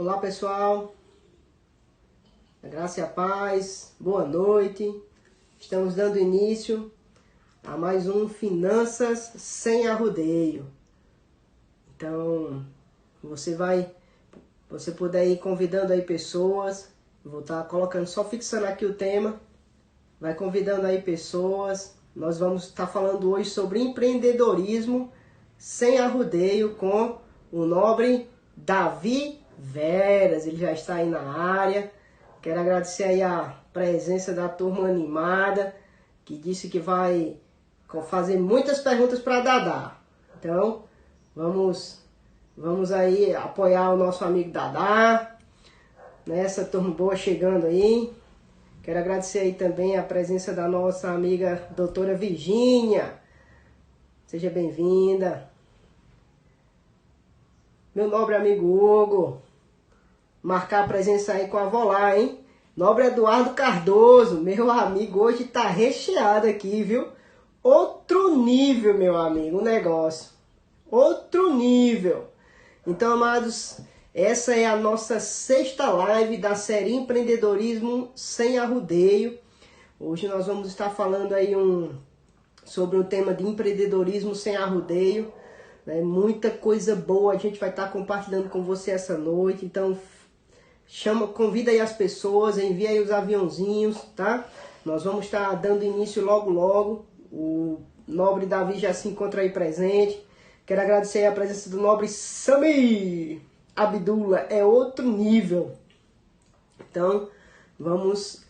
Olá pessoal, a graça e a paz, boa noite. Estamos dando início a mais um Finanças Sem Arrodeio. Então, você puder ir convidando aí pessoas, vou estar colocando, só fixando aqui o tema, vai convidando aí pessoas. Nós vamos estar falando hoje sobre empreendedorismo sem arrodeio com o nobre Davi Veras, ele já está aí na área. Quero agradecer aí a presença da turma animada, que disse que vai fazer muitas perguntas para Dadá. Então, vamos aí apoiar o nosso amigo Dadá, nessa turma boa chegando aí. Quero agradecer aí também a presença da nossa amiga doutora Virgínia. Seja bem-vinda. Meu nobre amigo Hugo, marcar a presença aí com a avó lá, hein? Nobre Eduardo Cardoso, meu amigo, hoje tá recheado aqui, viu? Outro nível, meu amigo, o negócio. Outro nível. Então, amados, essa é a nossa sexta live da série Empreendedorismo Sem Arrodeio. Hoje nós vamos estar falando aí sobre o tema de empreendedorismo sem arrodeio. Muita coisa boa a gente vai estar compartilhando com você essa noite. Então, convida aí as pessoas, envia aí os aviãozinhos, tá? Nós vamos estar dando início logo logo. O nobre Davi já se encontra aí presente. Quero agradecer a presença do nobre Sami Abdullah, é outro nível. Então, vamos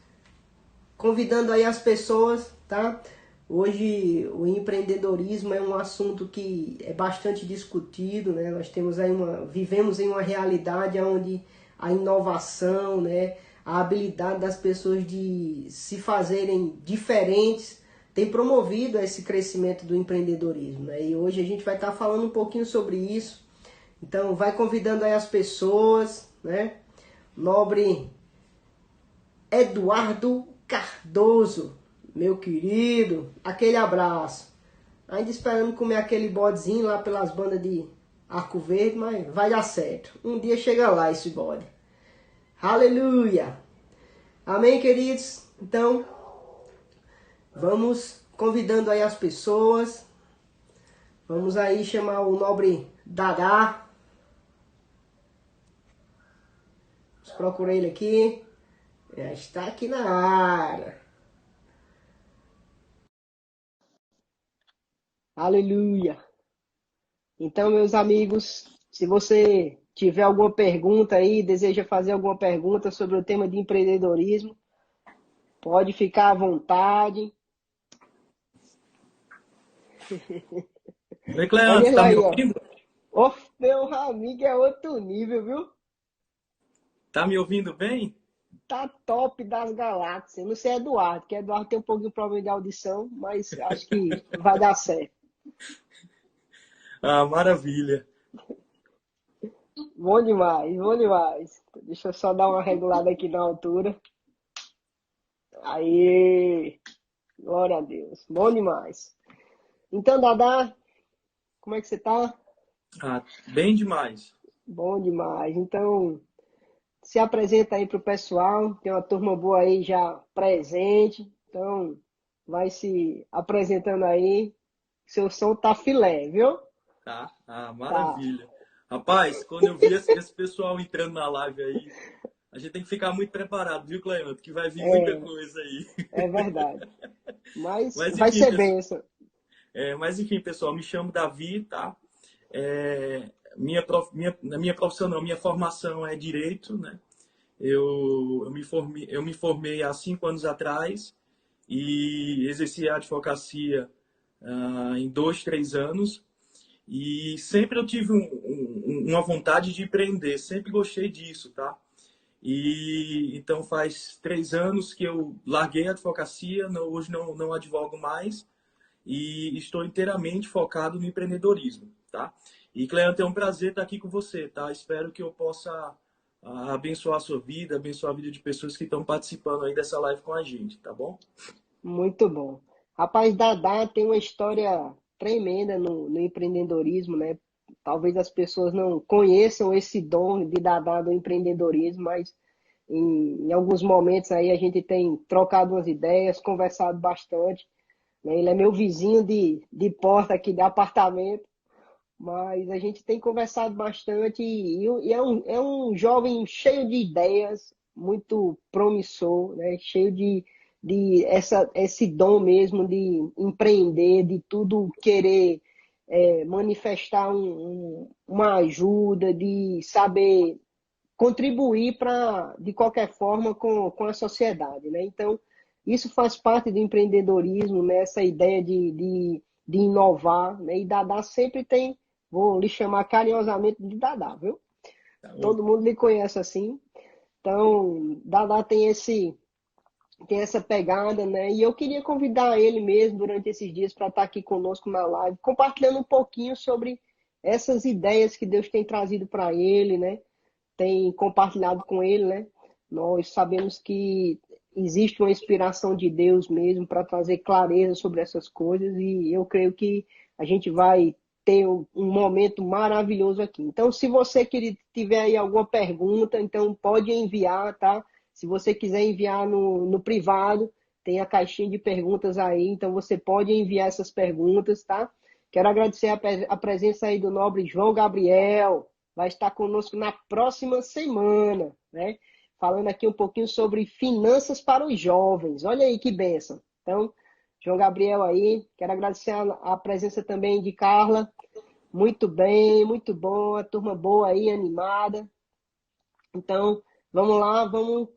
convidando aí as pessoas, tá? Hoje o empreendedorismo é um assunto que é bastante discutido, né? Nós temos aí vivemos em uma realidade onde a inovação, né, a habilidade das pessoas de se fazerem diferentes tem promovido esse crescimento do empreendedorismo, né? E hoje a gente vai estar falando um pouquinho sobre isso. Então vai convidando aí as pessoas, né? Nobre Eduardo Cardoso, meu querido, aquele abraço. Ainda esperando comer aquele bodezinho lá pelas bandas de Arco Verde, mas vai dar certo. Um dia chega lá esse bode. Aleluia! Amém, queridos? Então, vamos convidando aí as pessoas. Vamos aí chamar o nobre Dadá. Vamos procurar ele aqui. Já está aqui na área. Aleluia! Então, meus amigos, se você tiver alguma pergunta aí, deseja fazer alguma pergunta sobre o tema de empreendedorismo, pode ficar à vontade. Oi, Olha Cleandro, ele tá me aí, ó. ouvindo? Ô, meu amigo, é outro nível, viu? Tá me ouvindo bem? Tá top das galáxias. Não sei Eduardo, porque Eduardo tem um pouquinho de problema de audição, mas acho que vai dar certo. Ah, maravilha. Bom demais, bom demais. Deixa eu só dar uma regulada aqui na altura. Aí, glória a Deus. Bom demais. Então, Dadá, como é que você tá? Ah, bem demais. Bom demais. Então, se apresenta aí pro pessoal. Tem uma turma boa aí já presente. Então, vai se apresentando aí. Seu som tá filé, viu? Tá? Ah, Tá. maravilha. Rapaz, quando eu vi esse pessoal entrando na live aí, a gente tem que ficar muito preparado, viu, Cleandro? Que vai vir muita É, coisa aí. é verdade. Mas Mas vai enfim, ser pessoal, benção. pessoal, me chamo Davi, tá? Na minha profissão não, minha formação é direito, né? Eu me formei há 5 anos atrás e exerci a advocacia em 2, 3 anos. E sempre eu tive uma vontade de empreender, sempre gostei disso, tá? E então faz 3 anos que eu larguei a advocacia, hoje não advogo mais e estou inteiramente focado no empreendedorismo, tá? E Cleante, é um prazer estar aqui com você, tá? Espero que eu possa abençoar a sua vida, abençoar a vida de pessoas que estão participando aí dessa live com a gente, tá bom? Muito bom. Rapaz, Dadá tem uma história tremenda no empreendedorismo, né? talvez as pessoas não conheçam esse dom de Dadá do empreendedorismo, mas em alguns momentos aí a gente tem trocado umas ideias, conversado bastante, né? Ele é meu vizinho de porta aqui de apartamento, mas a gente tem conversado bastante e é um jovem cheio de ideias, muito promissor, né? Cheio esse dom mesmo de empreender, de tudo querer manifestar uma ajuda, de saber contribuir de qualquer forma com a sociedade, né? Então, isso faz parte do empreendedorismo, né? Essa ideia de inovar, né? E Dadá sempre tem, vou lhe chamar carinhosamente de Dadá, viu? Tá bom. Todo mundo lhe conhece assim. Então, Dadá tem essa pegada, né? E eu queria convidar ele mesmo durante esses dias para estar aqui conosco na live, compartilhando um pouquinho sobre essas ideias que Deus tem trazido para ele, né? Tem compartilhado com ele, né? Nós sabemos que existe uma inspiração de Deus mesmo para trazer clareza sobre essas coisas e eu creio que a gente vai ter um momento maravilhoso aqui. Então, se você querido, tiver aí alguma pergunta, então pode enviar, tá? Se você quiser enviar no privado, tem a caixinha de perguntas aí, então você pode enviar essas perguntas, tá? Quero agradecer a presença aí do nobre João Gabriel, vai estar conosco na próxima semana, né? Falando aqui um pouquinho sobre finanças para os jovens. Olha aí que bênção. Então, João Gabriel aí, quero agradecer a presença também de Carla. Muito bem, muito bom, a turma boa aí, animada. Então, vamos lá, vamos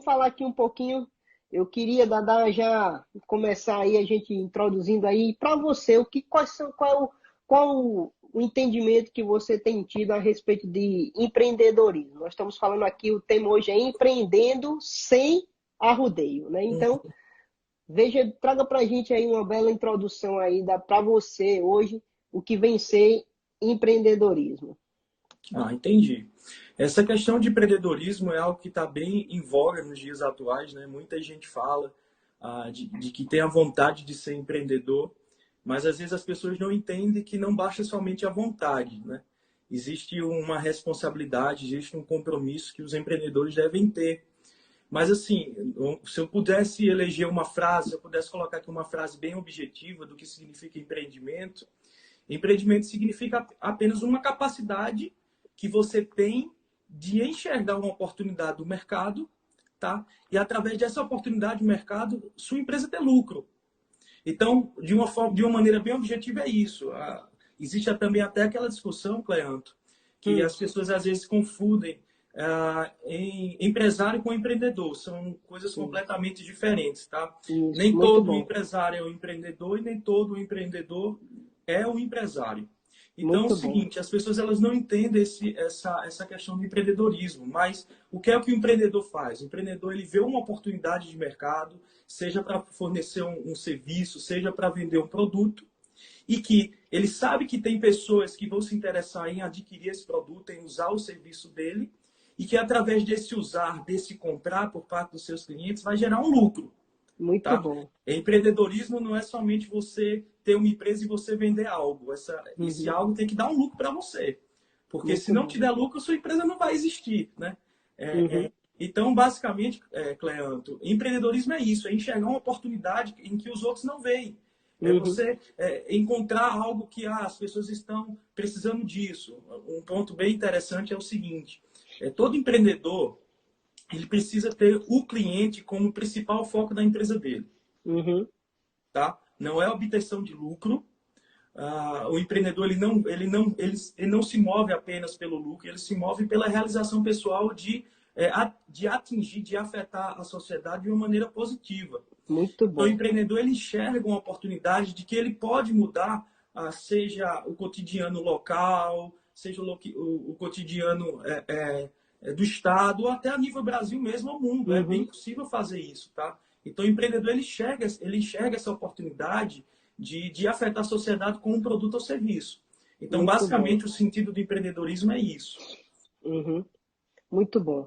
falar aqui um pouquinho. Eu queria, Dadá, já começar aí a gente introduzindo aí para você qual o entendimento que você tem tido a respeito de empreendedorismo. Nós estamos falando aqui, o tema hoje é empreendendo sem arrodeio, né? Então, veja, traga para a gente aí uma bela introdução aí para você hoje o que vem ser empreendedorismo. Ah, entendi. Essa questão de empreendedorismo é algo que está bem em voga nos dias atuais, né? Muita gente fala de que tem a vontade de ser empreendedor, mas às vezes as pessoas não entendem que não basta somente a vontade, né? Existe uma responsabilidade, existe um compromisso que os empreendedores devem ter. Mas assim, se eu pudesse eleger uma frase, se eu pudesse colocar aqui uma frase bem objetiva do que significa empreendimento, empreendimento significa apenas uma capacidade que você tem de enxergar uma oportunidade do mercado, tá? E através dessa oportunidade do mercado, sua empresa ter lucro. Então, de uma maneira bem objetiva é isso. Existe também até aquela discussão, Cleanto, que as pessoas às vezes confundem em empresário com empreendedor. São coisas completamente diferentes, tá? Isso, Nem muito todo bom, empresário é um empreendedor e nem todo empreendedor é um empresário. Então, é o muito bom. seguinte, as pessoas elas não entendem essa questão do empreendedorismo, mas o que é que o empreendedor faz? O empreendedor ele vê uma oportunidade de mercado, seja para fornecer um serviço, seja para vender um produto, e que ele sabe que tem pessoas que vão se interessar em adquirir esse produto, em usar o serviço dele, e que através desse usar, desse comprar por parte dos seus clientes, vai gerar um lucro. Muito Tá? bom. Empreendedorismo não é somente você ter uma empresa e você vender algo. Esse Uhum. algo tem que dar um lucro para você. Porque se Muito não te bom. der lucro, sua empresa não vai existir. Né? Uhum. Então, basicamente, Cleanto, empreendedorismo é isso, é enxergar uma oportunidade em que os outros não veem. É Uhum. você encontrar algo que as pessoas estão precisando disso. Um ponto bem interessante é o seguinte: todo empreendedor ele precisa ter o cliente como principal foco da empresa dele, Uhum. tá? Não é obtenção de lucro. O empreendedor ele não se move apenas pelo lucro, ele se move pela realização pessoal de atingir, de afetar a sociedade de uma maneira positiva. Muito Então, o bom. empreendedor ele enxerga uma oportunidade de que ele pode mudar, seja o cotidiano local, seja o cotidiano do estado, ou até a nível Brasil mesmo, ao mundo. É bem Uhum. possível fazer isso, tá? Então, o empreendedor ele enxerga essa oportunidade de afetar a sociedade com um produto ou serviço. Então, Muito bom. basicamente, o sentido do empreendedorismo é isso. Uhum. Muito bom.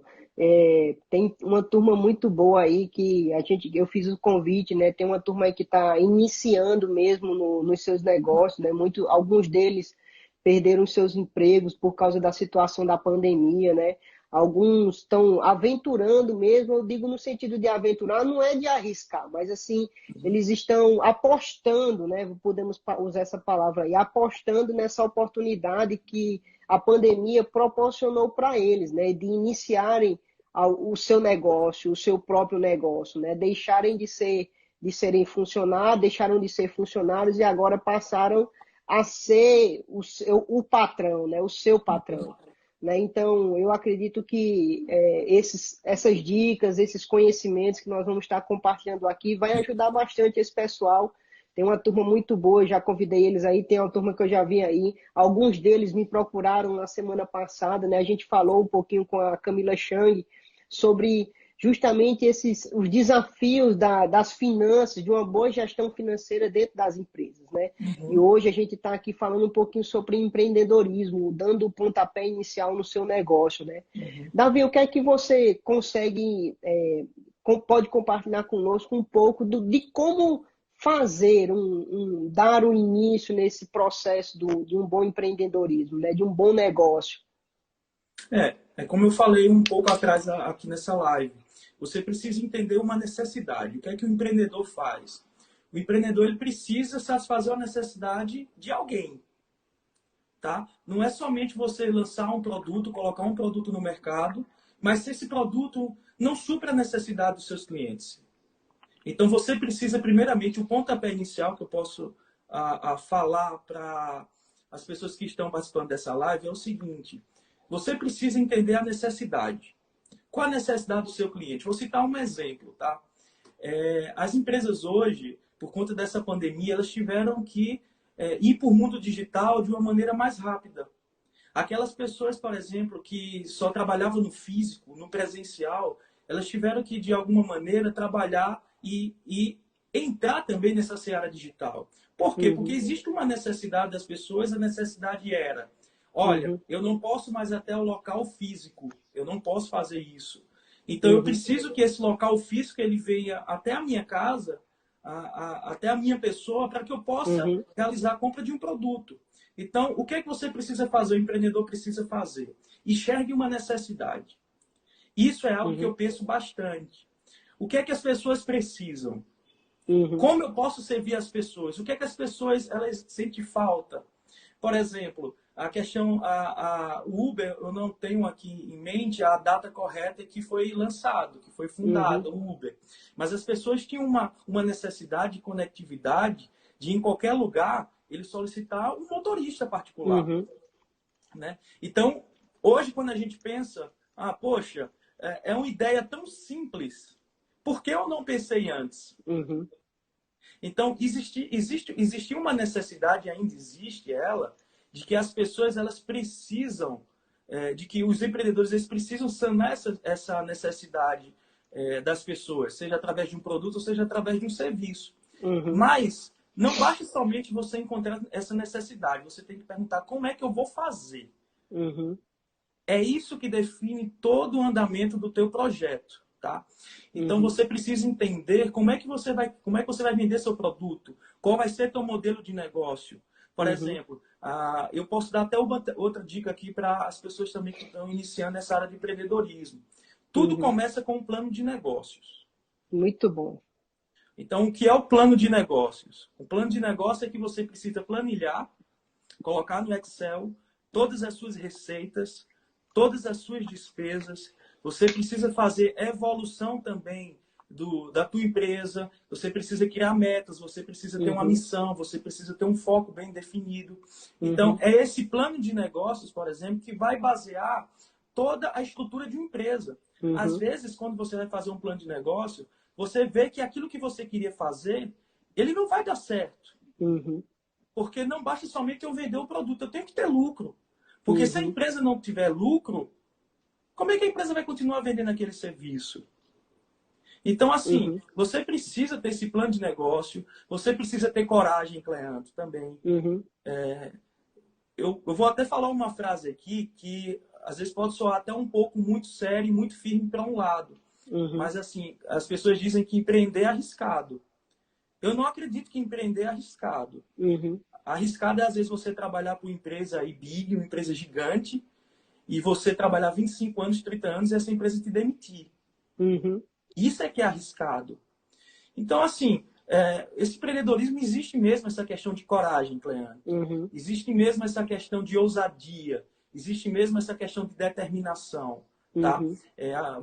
Tem uma turma muito boa aí que eu fiz o convite, né? Tem uma turma aí que está iniciando mesmo nos seus negócios, né? Alguns deles perderam seus empregos por causa da situação da pandemia, né? Alguns estão aventurando mesmo, eu digo no sentido de aventurar, não é de arriscar, mas assim, eles estão apostando, né? Podemos usar essa palavra aí, apostando nessa oportunidade que a pandemia proporcionou para eles, né? De iniciarem o seu negócio, o seu próprio negócio, né? Deixarem de serem funcionários, deixaram de ser funcionários e agora passaram a ser o patrão, né? O seu patrão. Né? Então, eu acredito que essas dicas, esses conhecimentos que nós vamos estar compartilhando aqui vai ajudar bastante esse pessoal. Tem uma turma muito boa, já convidei eles aí, tem uma turma que eu já vi aí. Alguns deles me procuraram na semana passada, né? A gente falou um pouquinho com a Camila Chang sobre justamente os desafios das finanças, de uma boa gestão financeira dentro das empresas, né? E Uhum. hoje a gente está aqui falando um pouquinho sobre empreendedorismo, dando o pontapé inicial no seu negócio, né? Uhum. Davi, o que é que você consegue, pode compartilhar conosco um pouco de como fazer, dar o início nesse processo de um bom empreendedorismo, né? De um bom negócio? É como eu falei um pouco atrás aqui nessa live. Você precisa entender uma necessidade. O que é que o empreendedor faz? O empreendedor ele precisa satisfazer a necessidade de alguém, tá? Não é somente você lançar um produto, colocar um produto no mercado, mas se esse produto não supra a necessidade dos seus clientes. Então você precisa primeiramente o pontapé inicial que eu posso falar para as pessoas que estão participando dessa live é o seguinte: você precisa entender a necessidade. Qual a necessidade do seu cliente? Vou citar um exemplo, tá? As empresas hoje, por conta dessa pandemia, elas tiveram que ir para o mundo digital de uma maneira mais rápida. Aquelas pessoas, por exemplo, que só trabalhavam no físico, no presencial, elas tiveram que, de alguma maneira, trabalhar e entrar também nessa seara digital. Por quê? Porque Uhum, existe uma necessidade das pessoas, a necessidade era: olha, uhum, eu não posso mais até o local físico, eu não posso fazer isso. Então eu uhum, preciso que esse local físico ele venha até a minha casa, até a minha pessoa, para que eu possa uhum, realizar a compra de um produto. Então, o que é que você precisa fazer? O empreendedor precisa fazer? Enxergue uma necessidade. Isso é algo que eu uhum, penso bastante. O que é que as pessoas precisam? uhum, Como eu posso servir as pessoas? O que é que as pessoas elas sentem falta? Por exemplo, a questão, o Uber, eu não tenho aqui em mente a data correta que foi lançado, que foi uhum, fundado o Uber. Mas as pessoas tinham uma necessidade de conectividade, de em qualquer lugar ele solicitar um motorista particular, uhum, né? Então, hoje quando a gente pensa, poxa, é uma ideia tão simples, por que eu não pensei antes? uhum, Então, existia uma necessidade, ainda existe ela, de que as pessoas elas precisam, de que os empreendedores eles precisam sanar essa necessidade das pessoas, seja através de um produto ou seja através de um serviço. uhum, Mas não basta somente você encontrar essa necessidade, você tem que perguntar como é que eu vou fazer. uhum, É isso que define todo o andamento do teu projeto, tá? Então uhum, você precisa entender como é que você vai vender seu produto, qual vai ser teu modelo de negócio. Por uhum, exemplo, eu posso dar até outra dica aqui para as pessoas também que estão iniciando essa área de empreendedorismo. Tudo uhum. começa com um plano de negócios. Muito bom. Então, o que é o plano de negócios? O plano de negócio é que você precisa planilhar, colocar no Excel todas as suas receitas, todas as suas despesas. Você precisa fazer evolução também da tua empresa. Você precisa criar metas, você precisa ter uma Uhum, missão, você precisa ter um foco bem definido. Então, uhum, é esse plano de negócios, por exemplo, que vai basear toda a estrutura de uma empresa. Às uhum, vezes, quando você vai fazer um plano de negócio, você vê que aquilo que você queria fazer, ele não vai dar certo. uhum, Porque não basta somente eu vender o produto, eu tenho que ter lucro. Porque se a uhum, empresa não tiver lucro, como é que a empresa vai continuar vendendo aquele serviço? Então, assim, uhum, você precisa ter esse plano de negócio, você precisa ter coragem, Cleandro, também. uhum, Eu vou até falar uma frase aqui que às vezes pode soar até um pouco muito sério e muito firme para um lado. uhum, Mas, assim, as pessoas dizem que empreender é arriscado. Eu não acredito que empreender é arriscado. uhum, Arriscado é, às vezes, você trabalhar para uma empresa aí big, uma empresa gigante, e você trabalhar 25 anos, 30 anos, e essa empresa te demitir. Uhum. Isso é que é arriscado. Então, assim, esse empreendedorismo existe mesmo essa questão de coragem, Cleane. Uhum. Existe mesmo essa questão de ousadia. Existe mesmo essa questão de determinação. Tá? Uhum.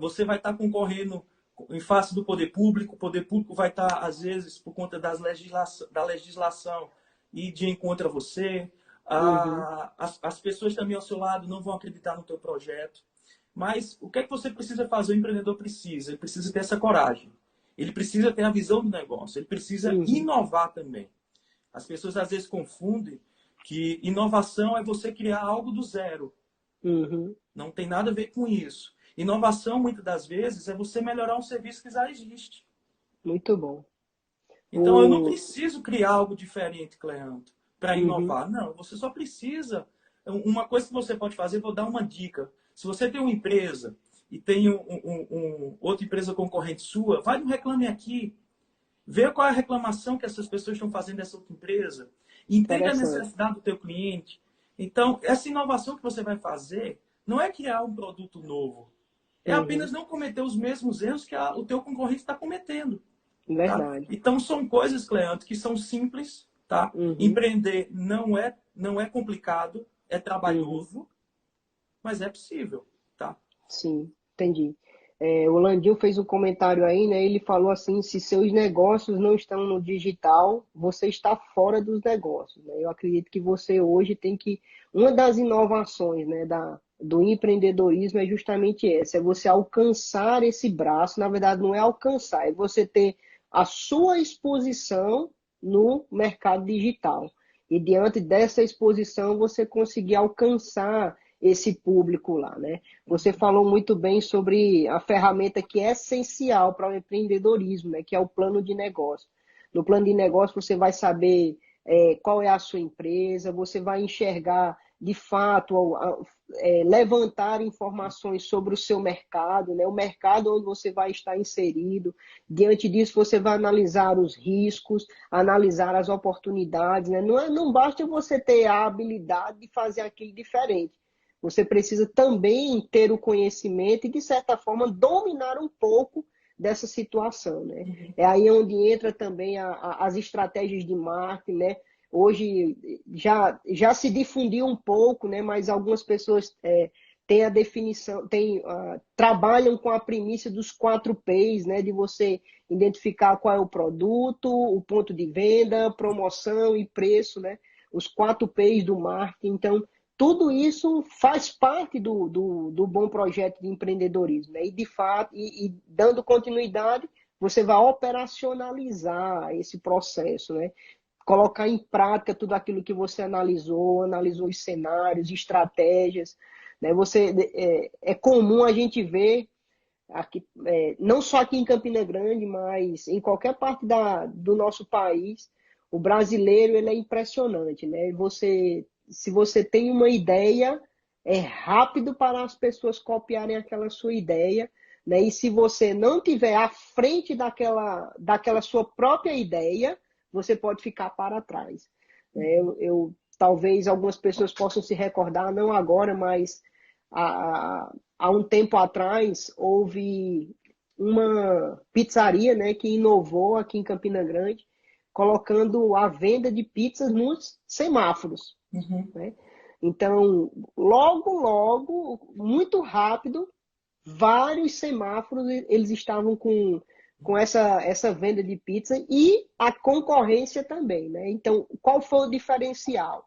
Você vai estar concorrendo em face do poder público. O poder público vai estar, às vezes, por conta da legislação, e de encontro a você. Uhum. As pessoas também ao seu lado não vão acreditar no teu projeto. Mas o que é que você precisa fazer? O empreendedor precisa. Ele precisa ter essa coragem. Ele precisa ter a visão do negócio. Ele precisa Uhum. inovar também. As pessoas às vezes confundem que inovação é você criar algo do zero. Uhum. Não tem nada a ver com isso. Inovação, muitas das vezes, é você melhorar um serviço que já existe. Muito bom. Então, eu não O... preciso criar algo diferente, Cleanto, para Uhum. inovar. Não, você só precisa. Uma coisa que você pode fazer, vou dar uma dica. Se você tem uma empresa e tem outra empresa concorrente sua, vai no Reclame Aqui. Vê qual é a reclamação que essas pessoas estão fazendo dessa outra empresa. Entende a Interessante. necessidade do teu cliente. Então, essa inovação que você vai fazer não é criar um produto novo. É Uhum. apenas não cometer os mesmos erros que o teu concorrente está cometendo. Tá? Verdade. Então, são coisas, Cleanto, que são simples. Tá? Uhum. Empreender não é complicado, é Uhum. trabalhoso, mas é possível. Tá? Sim, entendi. O Landil fez um comentário aí, né? Ele falou assim: se seus negócios não estão no digital, você está fora dos negócios, né? Eu acredito que você hoje tem que. Uma das inovações, né, do empreendedorismo é justamente essa: é você alcançar esse braço. Na verdade, não é alcançar, é você ter a sua exposição no mercado digital. E diante dessa exposição, você conseguir alcançar esse público lá, né? Você falou muito bem sobre a ferramenta que é essencial para o empreendedorismo, né? Que é o plano de negócio. No plano de negócio, você vai saber qual é a sua empresa, você vai enxergar de fato, levantar informações sobre o seu mercado, né? O mercado onde você vai estar inserido. Diante disso, você vai analisar os riscos, analisar as oportunidades, né? Não basta você ter a habilidade de fazer aquilo diferente. Você precisa também ter o conhecimento e, de certa forma, dominar um pouco dessa situação, né? É aí onde entra também as estratégias de marketing, né? Hoje já se difundiu um pouco, né? Mas algumas pessoas têm a definição, trabalham com a premissa dos 4 P's, né? De você identificar qual é o produto, o ponto de venda, promoção e preço, né? Os 4 P's do marketing. Então, tudo isso faz parte do bom projeto de empreendedorismo, né? E, de fato, dando continuidade, você vai operacionalizar esse processo, né? Colocar em prática tudo aquilo que você analisou os cenários, estratégias, né? É comum a gente ver aqui, não só aqui em Campina Grande, mas em qualquer parte do nosso país, o brasileiro ele é impressionante, né? Se você tem uma ideia, é rápido para as pessoas copiarem aquela sua ideia, né? E se você não tiver à frente daquela sua própria ideia, você pode ficar para trás. Né? Talvez algumas pessoas possam se recordar, não agora, mas há um tempo atrás houve uma pizzaria, né, que inovou aqui em Campina Grande, colocando a venda de pizzas nos semáforos. Uhum. Né? Então, logo, muito rápido, vários semáforos eles estavam com essa venda de pizza e a concorrência também. Né? Então, qual foi o diferencial?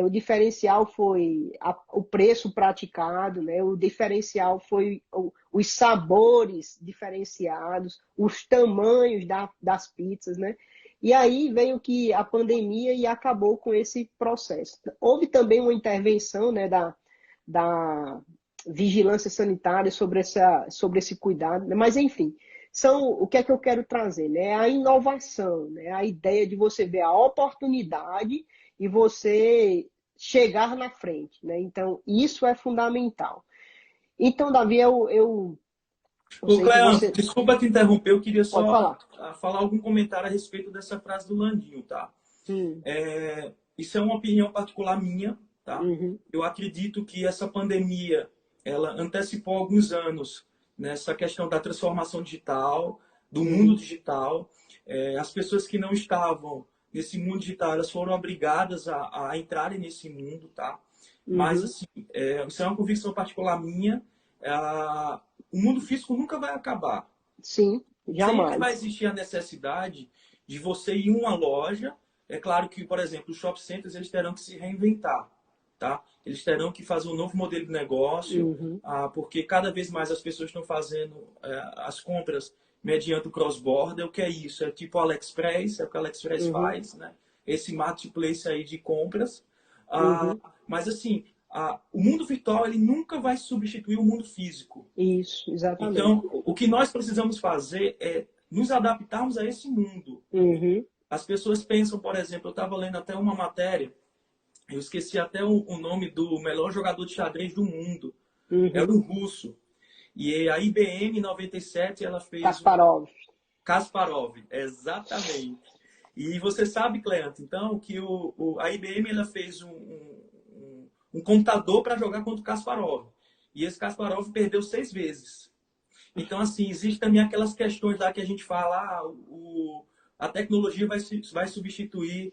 O diferencial foi o preço praticado, né? O diferencial foi os sabores diferenciados, os tamanhos das pizzas, né? E aí veio que a pandemia e acabou com esse processo. Houve também uma intervenção, né, da vigilância sanitária sobre esse cuidado, né? Mas enfim, o que é que eu quero trazer, né? A inovação, né? A ideia de você ver a oportunidade e você chegar na frente, né? Então, isso é fundamental. Então, Davi, eu Ô, sei que Cleão, você desculpa te interromper, eu queria pode só falar. falar algum comentário a respeito dessa frase do Landinho, tá? Hum, isso é uma opinião particular minha, tá? Uhum, Eu acredito que essa pandemia, ela antecipou alguns anos nessa questão da transformação digital, do mundo uhum, digital. As pessoas que não estavam nesse mundo digital, elas foram obrigadas a entrarem nesse mundo, tá? Mas, uhum. assim, isso é uma convicção particular minha. O mundo físico nunca vai acabar. Sim, Sempre vai jamais. existir a necessidade de você ir em uma loja. É claro que, por exemplo, os shopping centers eles terão que se reinventar, tá? Eles terão que fazer um novo modelo de negócio, Uhum, porque cada vez mais as pessoas estão fazendo as compras mediante o cross-border. O que é isso? É tipo o AliExpress, é o que o AliExpress uhum, faz, né? Esse marketplace aí de compras. uhum. Mas assim, o mundo virtual ele nunca vai substituir o mundo físico. Isso, exatamente. Então, o que nós precisamos fazer é nos adaptarmos a esse mundo. Uhum, As pessoas pensam, por exemplo, eu estava lendo até uma matéria, eu esqueci até o nome do melhor jogador de xadrez do mundo. Era uhum. um russo. E a IBM em 97 ela fez um Kasparov. Kasparov, exatamente. E você sabe, Cleanto, então, que a IBM ela fez um computador para jogar contra o Kasparov. E esse Kasparov perdeu 6 vezes. Então, assim, existe também aquelas questões lá que a gente fala, a tecnologia vai substituir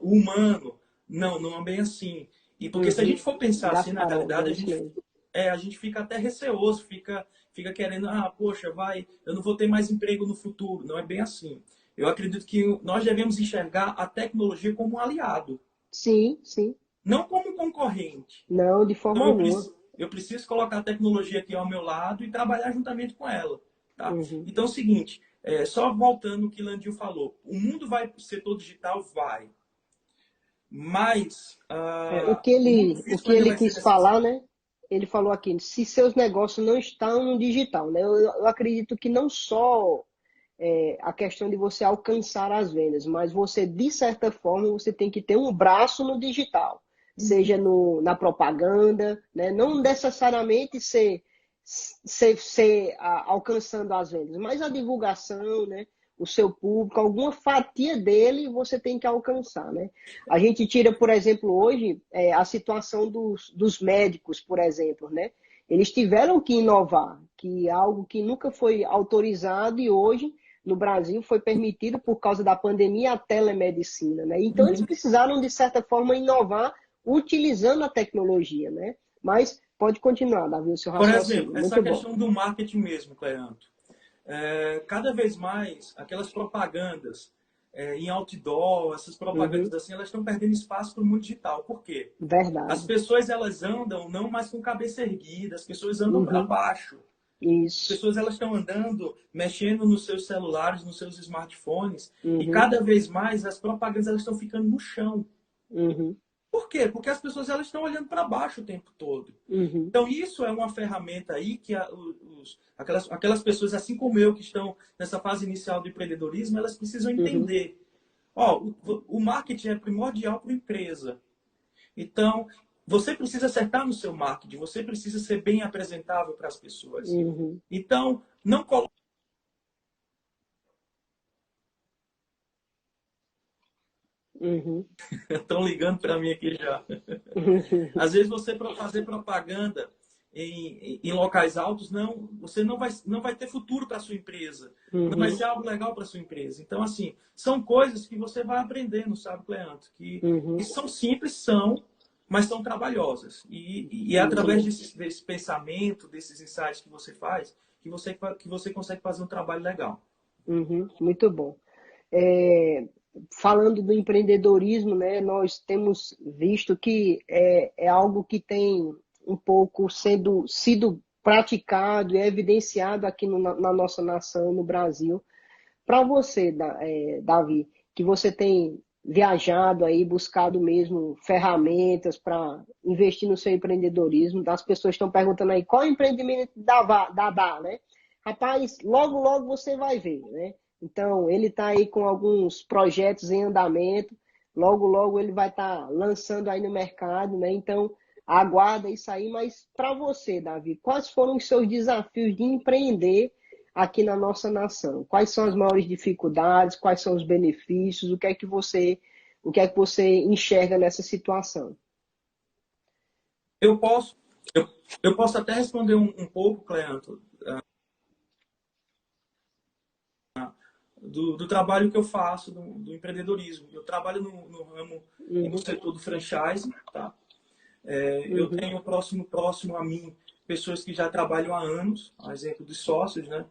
o humano. Não, não é bem assim. E porque se a Uhum. gente for pensar assim, na Gasparov, realidade, é isso mesmo. a gente fica até receoso, fica querendo, poxa, eu não vou ter mais emprego no futuro. Não é bem assim. Eu acredito que nós devemos enxergar a tecnologia como um aliado, Sim, sim. não como um concorrente. Não, de forma Então, alguma. eu preciso colocar a tecnologia aqui ao meu lado e trabalhar juntamente com ela. Tá? Uhum. Então, é o seguinte, só voltando o que Landil falou. O mundo vai ser todo digital? Vai. Mas É, o mundo o físico que ainda ele vai ser quis falar, necessário. né? Ele falou aqui, se seus negócios não estão no digital, né? Eu acredito que não só a questão de você alcançar as vendas, mas você, de certa forma, você tem que ter um braço no digital, seja na propaganda, né? Não necessariamente alcançando as vendas, mas a divulgação, né? O seu público, alguma fatia dele você tem que alcançar, né? A gente tira, por exemplo, hoje, a situação dos médicos, por exemplo, né? Eles tiveram que inovar, que é algo que nunca foi autorizado e hoje no Brasil foi permitido por causa da pandemia a telemedicina, né? Então eles precisaram de certa forma inovar utilizando a tecnologia, né? Mas pode continuar, Davi, o seu Por exemplo, raciocínio, essa muito bom. questão do marketing mesmo, Cleanto. Cada vez mais, aquelas propagandas em outdoor, essas propagandas Uhum, assim, elas estão perdendo espaço para o mundo digital. Por quê? As verdade. pessoas elas andam não mais com cabeça erguida, as pessoas andam para Uhum, baixo. As isso. pessoas elas estão andando, mexendo nos seus celulares, nos seus smartphones, e Uhum, cada vez mais as propagandas elas estão ficando no chão. uhum, Por quê? Porque as pessoas elas estão olhando para baixo o tempo todo. uhum, Então, isso é uma ferramenta aí que aquelas pessoas, assim como eu, que estão nessa fase inicial do empreendedorismo, elas precisam uhum, entender. Ó, o marketing é primordial para a empresa. Então, você precisa acertar no seu marketing, você precisa ser bem apresentável para as pessoas. uhum, Então, não coloque. uhum, Estão ligando para mim aqui já. uhum, Às vezes você para fazer propaganda em locais altos, você não vai ter futuro para sua empresa. Não vai uhum, ser algo legal para sua empresa. Então, assim, são coisas que você vai aprendendo, sabe, Cleanto? Que uhum. são simples, mas são trabalhosas. E é Muito através bom. desse pensamento, desses insights que você faz, que você consegue fazer um trabalho legal. Uhum, muito bom. Falando do empreendedorismo, né, nós temos visto que é algo que tem um pouco sido praticado e evidenciado aqui na nossa nação, no Brasil. Para você, Davi, que você tem viajado aí, buscado mesmo ferramentas para investir no seu empreendedorismo, as pessoas estão perguntando aí qual empreendimento dá, né? Rapaz, logo, logo você vai ver, né? Então, ele está aí com alguns projetos em andamento, logo, logo ele vai estar lançando aí no mercado, né? Então, aguarda isso aí, mas para você, Davi, quais foram os seus desafios de empreender aqui na nossa nação? Quais são as maiores dificuldades? Quais são os benefícios? O que é que você O que é que você enxerga nessa situação? Eu posso, eu, eu posso até responder um pouco, Cleanto, do trabalho que eu faço, do empreendedorismo. Eu trabalho no ramo e no Uhum, setor do franchise, tá? Eu uhum, tenho próximo a mim pessoas que já trabalham há anos, a exemplo dos sócios, né?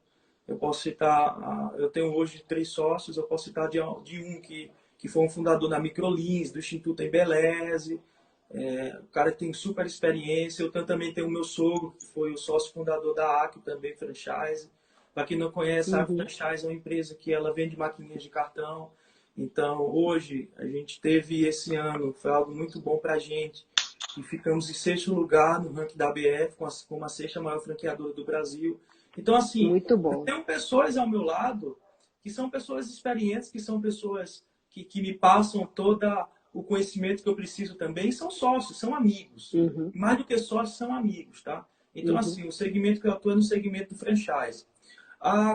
Eu posso citar, eu tenho hoje 3 sócios, eu posso citar de um que foi um fundador da Microlins, do Instituto Embeleze, o cara tem super experiência. Eu também tenho o meu sogro, que foi o sócio fundador da Acre, também franchise. Para quem não conhece, a Acre uhum. Franchise é uma empresa que ela vende maquininhas de cartão. Então, hoje, a gente teve esse ano, foi algo muito bom para a gente, e ficamos em 6º lugar no ranking da ABF, como a 6ª maior franqueadora do Brasil. Então, assim, Muito eu bom. tenho pessoas ao meu lado que são pessoas experientes, que são pessoas que me passam toda o conhecimento que eu preciso também, são sócios, são amigos. Uhum, Mais do que sócios, são amigos, tá? Então, uhum, assim, o segmento que eu atuo é no segmento do franchise.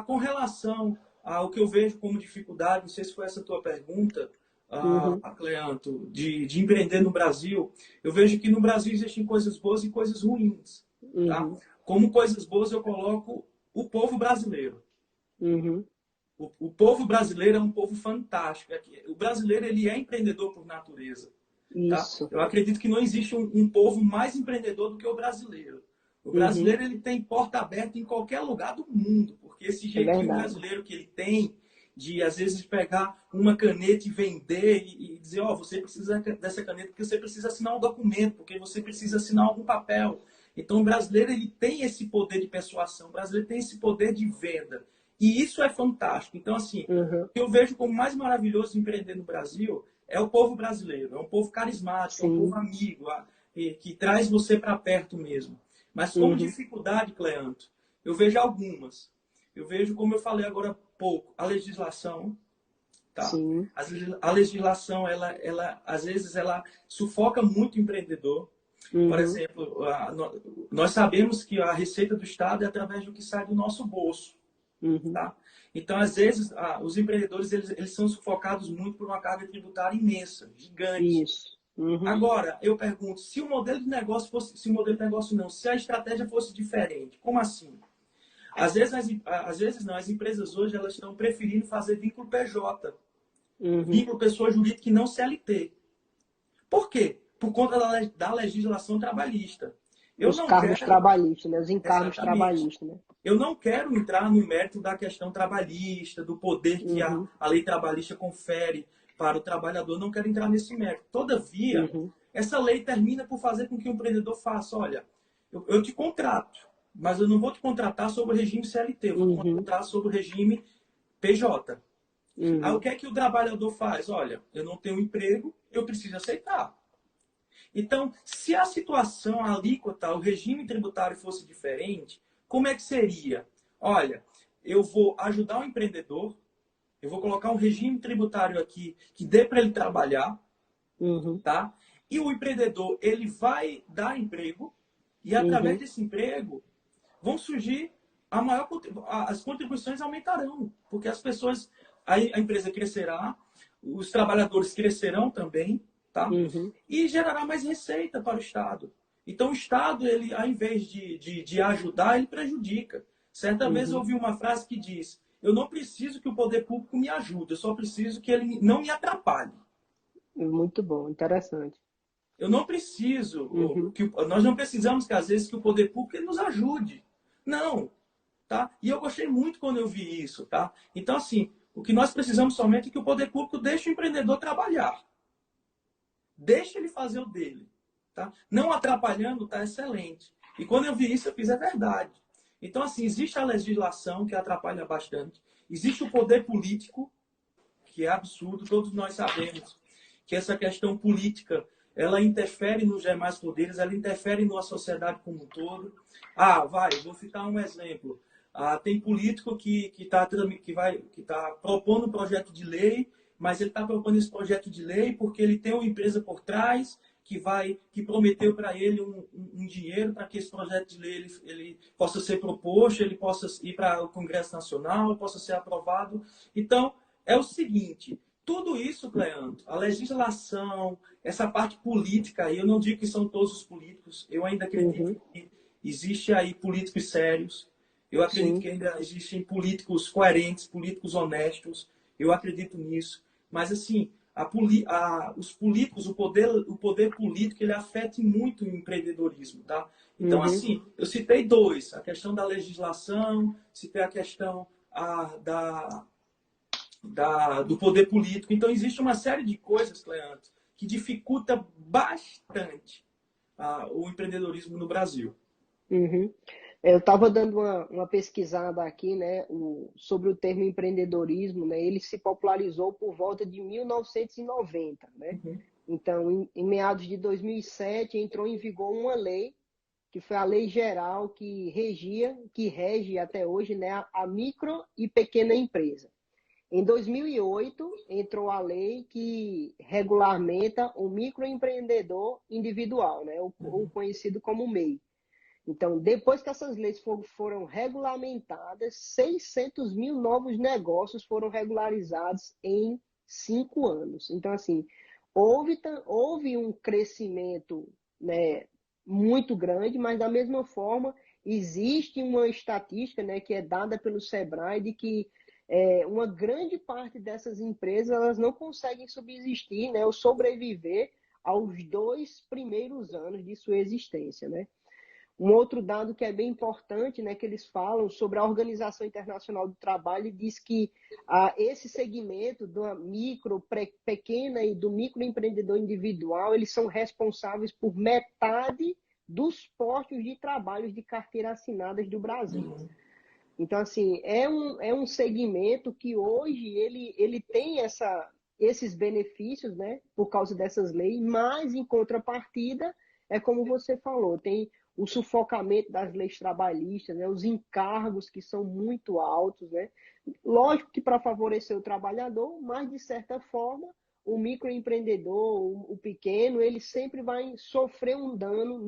Com relação ao que eu vejo como dificuldade, não sei se foi essa a tua pergunta, uhum, Cleanto, de empreender no Brasil, eu vejo que no Brasil existem coisas boas e coisas ruins, tá? uhum, Como coisas boas, eu coloco o povo brasileiro. uhum. O povo brasileiro é um povo fantástico. O brasileiro, ele é empreendedor por natureza, tá? Isso. Eu acredito que não existe um povo mais empreendedor do que o brasileiro. O Uhum. brasileiro, ele tem porta aberta em qualquer lugar do mundo, porque esse É jeitinho verdade. brasileiro que ele tem de, às vezes, pegar uma caneta e vender e dizer, ó, você precisa dessa caneta porque você precisa assinar um documento, porque você precisa assinar algum papel. Então, o brasileiro, ele tem esse poder de persuasão, o brasileiro tem esse poder de venda. E isso é fantástico. Então, assim, Uhum. o que eu vejo como mais maravilhoso de empreender no Brasil é o povo brasileiro. É um povo carismático, é um povo Sim. amigo, que traz você para perto mesmo. Mas como Uhum. dificuldade, Cleanto, eu vejo algumas. Eu vejo, como eu falei agora há pouco, a legislação, tá? Sim. A legislação, às vezes, ela sufoca muito o empreendedor. Por Uhum. exemplo, nós sabemos que a receita do Estado é através do que sai do nosso bolso. Uhum. Tá? Então, às vezes, os empreendedores eles são sufocados muito por uma carga tributária imensa, gigante. Isso. Uhum. Agora, eu pergunto, se o modelo de negócio fosse, se o modelo de negócio não, se a estratégia fosse diferente, como assim? Às vezes não, as empresas hoje elas estão preferindo fazer vínculo PJ, Uhum. vínculo pessoa jurídica e não CLT. Por quê? Por conta da legislação trabalhista. Eu Os não cargos quero, trabalhistas, né? Os encargos exatamente. trabalhistas, né? Eu não quero entrar no mérito da questão trabalhista, do poder que Uhum. a lei trabalhista confere para o trabalhador. Não quero entrar nesse mérito. Todavia, Uhum. essa lei termina por fazer com que o empreendedor faça: olha, eu te contrato, mas eu não vou te contratar sobre o regime CLT, eu vou te Uhum. contratar sobre o regime PJ. Aí o Uhum. que é que o trabalhador faz? Olha, eu não tenho emprego, eu preciso aceitar. Então, se a situação, a alíquota, o regime tributário fosse diferente, como é que seria? Olha, eu vou ajudar o empreendedor, eu vou colocar um regime tributário aqui que dê para ele trabalhar, Uhum. tá? E o empreendedor, ele vai dar emprego e através Uhum. desse emprego vão surgir a maior as contribuições aumentarão, porque as pessoas, a empresa crescerá, os trabalhadores crescerão também, tá? Uhum. E gerará mais receita para o Estado. Então, o Estado, ele, ao invés de ajudar, ele prejudica. Certa vez eu Uhum. ouvi uma frase que diz: eu não preciso que o poder público me ajude, eu só preciso que ele não me atrapalhe. Muito bom, interessante. Eu não preciso, Uhum. nós não precisamos que às vezes que o poder público ele nos ajude. Não, tá? E eu gostei muito quando eu vi isso, tá? Então assim, o que nós precisamos somente é que o poder público deixe o empreendedor trabalhar. Deixe ele fazer o dele, tá? Não atrapalhando, tá excelente. E quando eu vi isso, eu fiz é verdade. Então assim, existe a legislação que atrapalha bastante, existe o poder político que é absurdo, todos nós sabemos que essa questão política ela interfere nos demais poderes, ela interfere na sociedade como um todo. Vou citar um exemplo. Tem político que tá propondo um projeto de lei, mas ele está propondo esse projeto de lei porque ele tem uma empresa por trás que prometeu para ele um dinheiro para que esse projeto de lei ele possa ser proposto, ele possa ir para o Congresso Nacional, possa ser aprovado. Então, é o seguinte, tudo isso, Cleanto, a legislação, essa parte política, eu não digo que são todos os políticos, eu ainda acredito Uhum. que existe aí políticos sérios, eu acredito Sim. que ainda existem políticos coerentes, políticos honestos, eu acredito nisso. Mas, assim, os políticos, o poder político, ele afeta muito o empreendedorismo, tá? Então, Uhum. assim, eu citei dois, a questão da legislação, citei a questão do poder político. Então, existe uma série de coisas, Cleanto, que dificulta bastante o empreendedorismo no Brasil. Uhum. Eu estava dando uma pesquisada aqui, né, sobre o termo empreendedorismo, né, ele se popularizou por volta de 1990, né? Uhum. Então, em meados de 2007, entrou em vigor uma lei, que foi a Lei Geral que rege até hoje, né, a micro e pequena empresa. Em 2008, entrou a lei que regulamenta o microempreendedor individual, né, o conhecido como MEI. Então, depois que essas leis foram regulamentadas, 600 mil novos negócios foram regularizados em 5 anos. Então, assim, houve um crescimento, né, muito grande, mas da mesma forma, existe uma estatística, né, que é dada pelo Sebrae de que uma grande parte dessas empresas elas não conseguem subsistir, né, ou sobreviver aos 2 primeiros anos de sua existência, né? Um outro dado que é bem importante, né, que eles falam sobre a Organização Internacional do Trabalho, diz que esse segmento da micro, pequena e do microempreendedor individual, eles são responsáveis por metade dos postos de trabalho de carteira assinadas do Brasil. Então, assim, é um segmento que hoje ele tem esses benefícios, né, por causa dessas leis, mas, em contrapartida, é como você falou, tem o sufocamento das leis trabalhistas, né, os encargos que são muito altos, né? Lógico que para favorecer o trabalhador, mas, de certa forma, o microempreendedor, o pequeno, ele sempre vai sofrer um dano,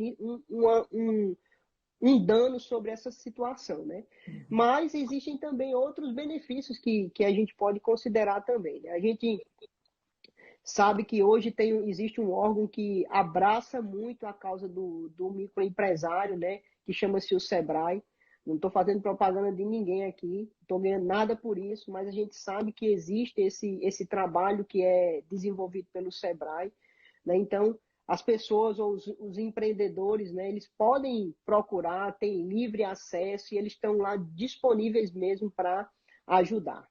um dano sobre essa situação, né? Mas existem também outros benefícios que a gente pode considerar também, né? A gente sabe que hoje existe um órgão que abraça muito a causa do microempresário, né? Que chama-se o Sebrae. Não estou fazendo propaganda de ninguém aqui, não estou ganhando nada por isso, mas a gente sabe que existe esse trabalho que é desenvolvido pelo Sebrae, né? Então, as pessoas ou os empreendedores, né, eles podem procurar, têm livre acesso e eles estão lá disponíveis mesmo para ajudar.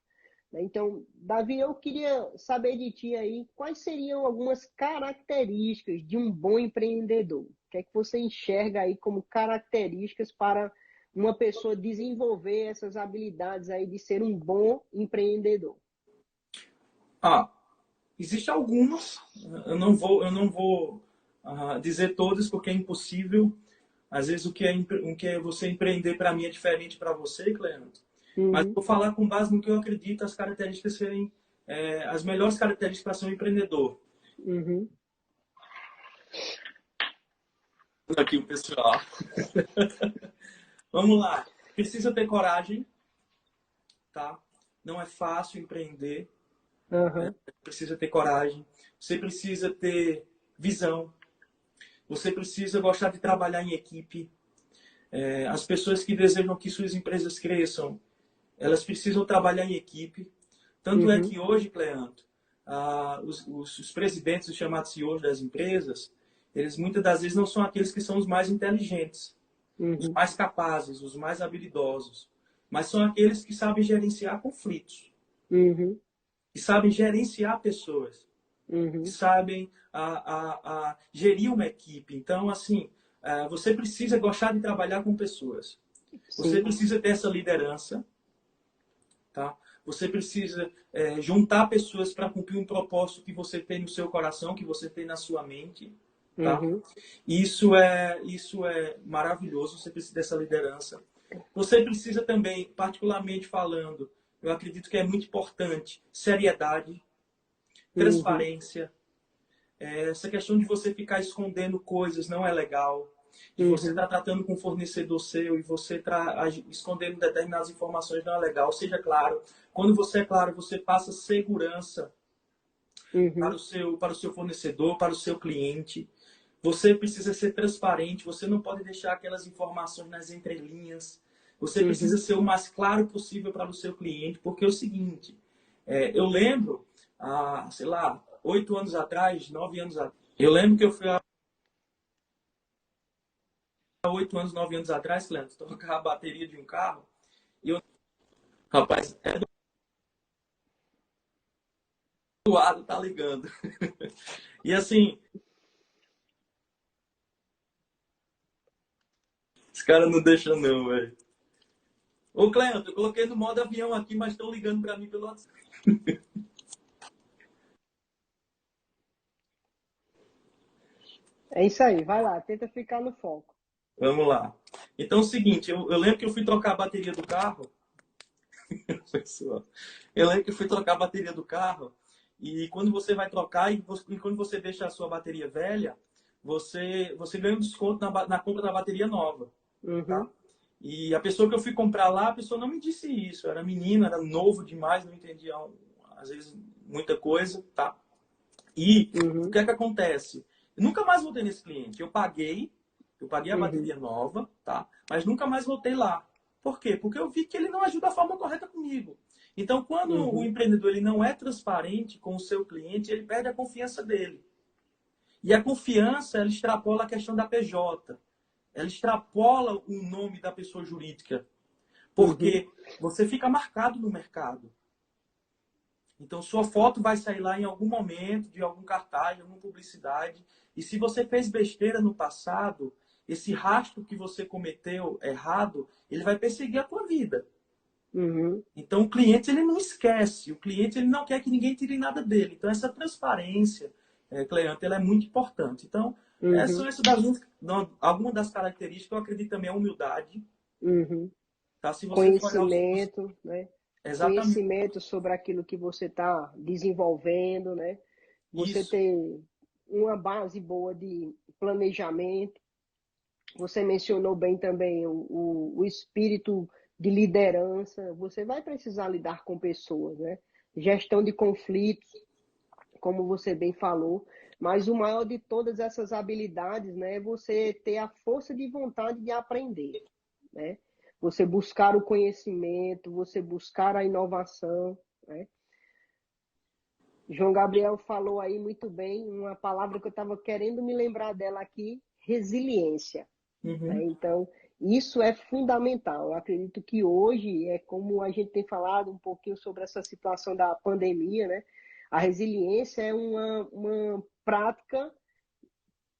Então, Davi, eu queria saber de ti aí quais seriam algumas características de um bom empreendedor. O que é que você enxerga aí como características para uma pessoa desenvolver essas habilidades aí de ser um bom empreendedor? Ah, existem algumas, eu não vou dizer todas porque é impossível. Às vezes o que é você empreender para mim é diferente para você, Cleandro. Mas Uhum, vou falar com base no que eu acredito as características serem as melhores características para ser um empreendedor. uhum, Aqui o pessoal. Vamos lá. Precisa ter coragem, tá? Não é fácil empreender. uhum, Precisa ter coragem. Você precisa ter visão. Você precisa gostar de trabalhar em equipe. As pessoas que desejam que suas empresas cresçam, elas precisam trabalhar em equipe. Tanto é uhum, que hoje, Cleanto, os presidentes, os chamados CEOs das empresas, eles muitas das vezes não são aqueles que são os mais inteligentes, os uhum, mais capazes, os mais habilidosos, mas são aqueles que sabem gerenciar conflitos, uhum, que sabem gerenciar pessoas, que uhum. sabem gerir uma equipe. Então, assim, você precisa gostar de trabalhar com pessoas. Você Sim. precisa ter essa liderança, tá? Você precisa juntar pessoas para cumprir um propósito que você tem no seu coração, que você tem na sua mente, tá? Uhum, Isso é maravilhoso. Você precisa dessa liderança. Você precisa também, particularmente falando, eu acredito que é muito importante, seriedade, uhum, transparência. Essa questão de você ficar escondendo coisas não é legal. De você uhum, estar tratando com um fornecedor seu e você escondendo determinadas informações não é legal. Seja claro. Quando você é claro, você passa segurança. Uhum. para o seu fornecedor, para o seu cliente. Você precisa ser transparente, você não pode deixar aquelas informações nas entrelinhas. Você precisa Uhum. ser o mais claro possível para o seu cliente, porque é o seguinte, eu lembro, sei lá, 8 anos atrás, 9 anos atrás, eu lembro que eu fui há 8 anos, 9 anos atrás, Cleandro, trocar a bateria de um carro, e eu, rapaz, Eduardo tá ligando. E assim, os caras não deixam não, velho. Ô, Cleandro, eu coloquei no modo avião aqui, mas estão ligando para mim pelo WhatsApp. É isso aí, vai lá, tenta ficar no foco. Vamos lá. Então é o seguinte, eu lembro que eu fui trocar a bateria do carro. Pessoal, eu lembro que eu fui trocar a bateria do carro. E quando você vai trocar e quando você deixa a sua bateria velha, você ganha um desconto na compra da bateria nova. Tá? Uhum. E a pessoa que eu fui comprar lá, a pessoa não me disse isso. Era menina, era novo demais, não entendia às vezes muita coisa, tá? E o Uhum. que é que acontece? Eu nunca mais voltei nesse cliente. Eu paguei a Uhum. bateria nova, tá? Mas nunca mais voltei lá. Por quê? Porque eu vi que ele não agiu da forma correta comigo. Então, quando o Uhum. empreendedor ele não é transparente com o seu cliente, ele perde a confiança dele. E a confiança, ela extrapola a questão da PJ. Ela extrapola o nome da pessoa jurídica. Uhum. Porque você fica marcado no mercado. Então, sua foto vai sair lá em algum momento, de algum cartaz, de alguma publicidade. E se você fez besteira no passado, esse rastro que você cometeu errado, ele vai perseguir a tua vida. Uhum. Então, o cliente ele não esquece, o cliente ele não quer que ninguém tire nada dele. Então, essa transparência, Cleante, ela é muito importante. Então, Uhum. são essas algumas das características. Eu acredito também a humildade. Uhum. Tá? Se você for olhar Conhecimento, né? exatamente Conhecimento sobre aquilo que você está desenvolvendo, né? Você isso. ter uma base boa de planejamento. Você mencionou bem também o espírito de liderança. Você vai precisar lidar com pessoas, né? Gestão de conflitos, como você bem falou. Mas o maior de todas essas habilidades, né, é você ter a força de vontade de aprender, né? Você buscar o conhecimento, você buscar a inovação, né? João Gabriel falou aí muito bem uma palavra que eu estava querendo me lembrar dela aqui, resiliência. Né? Uhum. Então, isso é fundamental. Eu acredito que hoje, é como a gente tem falado um pouquinho sobre essa situação da pandemia, né? A resiliência é uma prática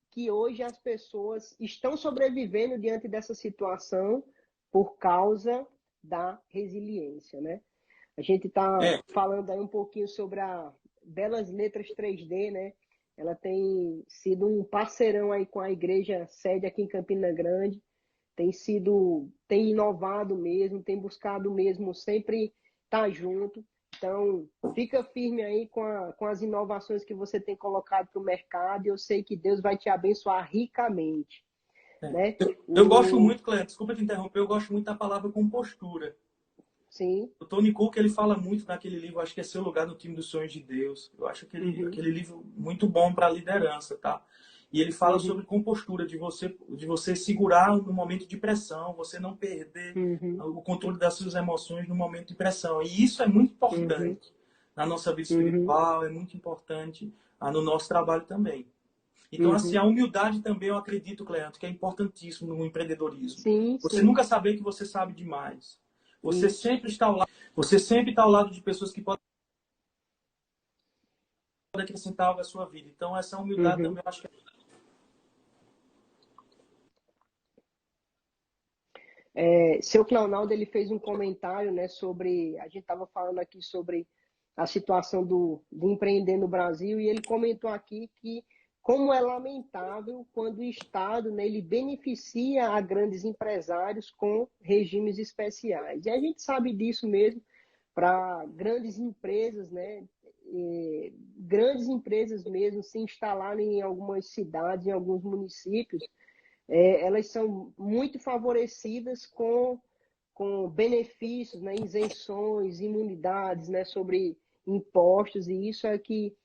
que hoje as pessoas estão sobrevivendo diante dessa situação por causa da resiliência, né? A gente está É, falando aí um pouquinho sobre a Belas Letras 3D, né? Ela tem sido um parceirão aí com a igreja sede aqui em Campina Grande, tem inovado mesmo, tem buscado mesmo sempre estar junto. Então, fica firme aí com as inovações que você tem colocado para o mercado e eu sei que Deus vai te abençoar ricamente, é. né? Eu gosto O, muito, Cleber, desculpa te interromper, eu gosto muito da palavra compostura. sim, O Tony Cook ele fala muito naquele livro, acho que é Seu Lugar no Time dos Sonhos de Deus. Eu acho uhum, aquele livro muito bom para liderança, tá? E ele fala uhum, sobre compostura, de você segurar no momento de pressão, você não perder uhum, o controle das suas emoções no momento de pressão. E isso é muito uhum, importante na nossa vida uhum, espiritual, é muito importante no nosso trabalho também. Então, assim, uhum. a humildade também eu acredito, Cleandro, que é importantíssimo no empreendedorismo. Sim, Você sim, nunca saber que você sabe demais. isso. Você sempre está ao lado de pessoas que podem acrescentar algo à sua vida. Então, essa humildade Uhum. também eu acho que Seu Cleonaldo, ele fez um comentário, né, sobre, a gente estava falando aqui sobre a situação do empreender no Brasil, e ele comentou aqui que como é lamentável quando o Estado, né, ele beneficia a grandes empresários com regimes especiais. E a gente sabe disso mesmo para grandes empresas, né, grandes empresas mesmo se instalarem em algumas cidades, em alguns municípios, elas são muito favorecidas com benefícios, né, isenções, imunidades, né, sobre impostos, e isso é que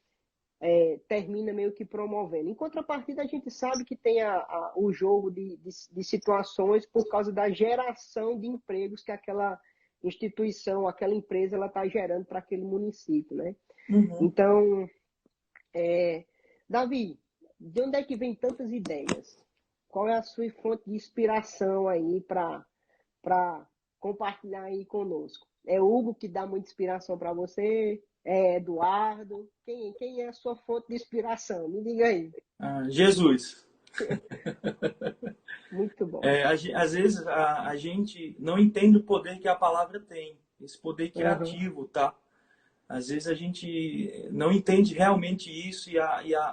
termina meio que promovendo. Em contrapartida, a gente sabe que tem o jogo de situações por causa da geração de empregos que aquela instituição, aquela empresa, ela está gerando para aquele município, né? Uhum. Então, Davi, de onde é que vem tantas ideias? Qual é a sua fonte de inspiração aí para compartilhar aí conosco? É Hugo que dá muita inspiração para você? É Eduardo? Quem é a sua fonte de inspiração? Me diga aí. Ah, Jesus. Muito bom. Às vezes a gente não entende o poder que a palavra tem, esse poder Uhum, criativo, tá? Às vezes a gente não entende realmente isso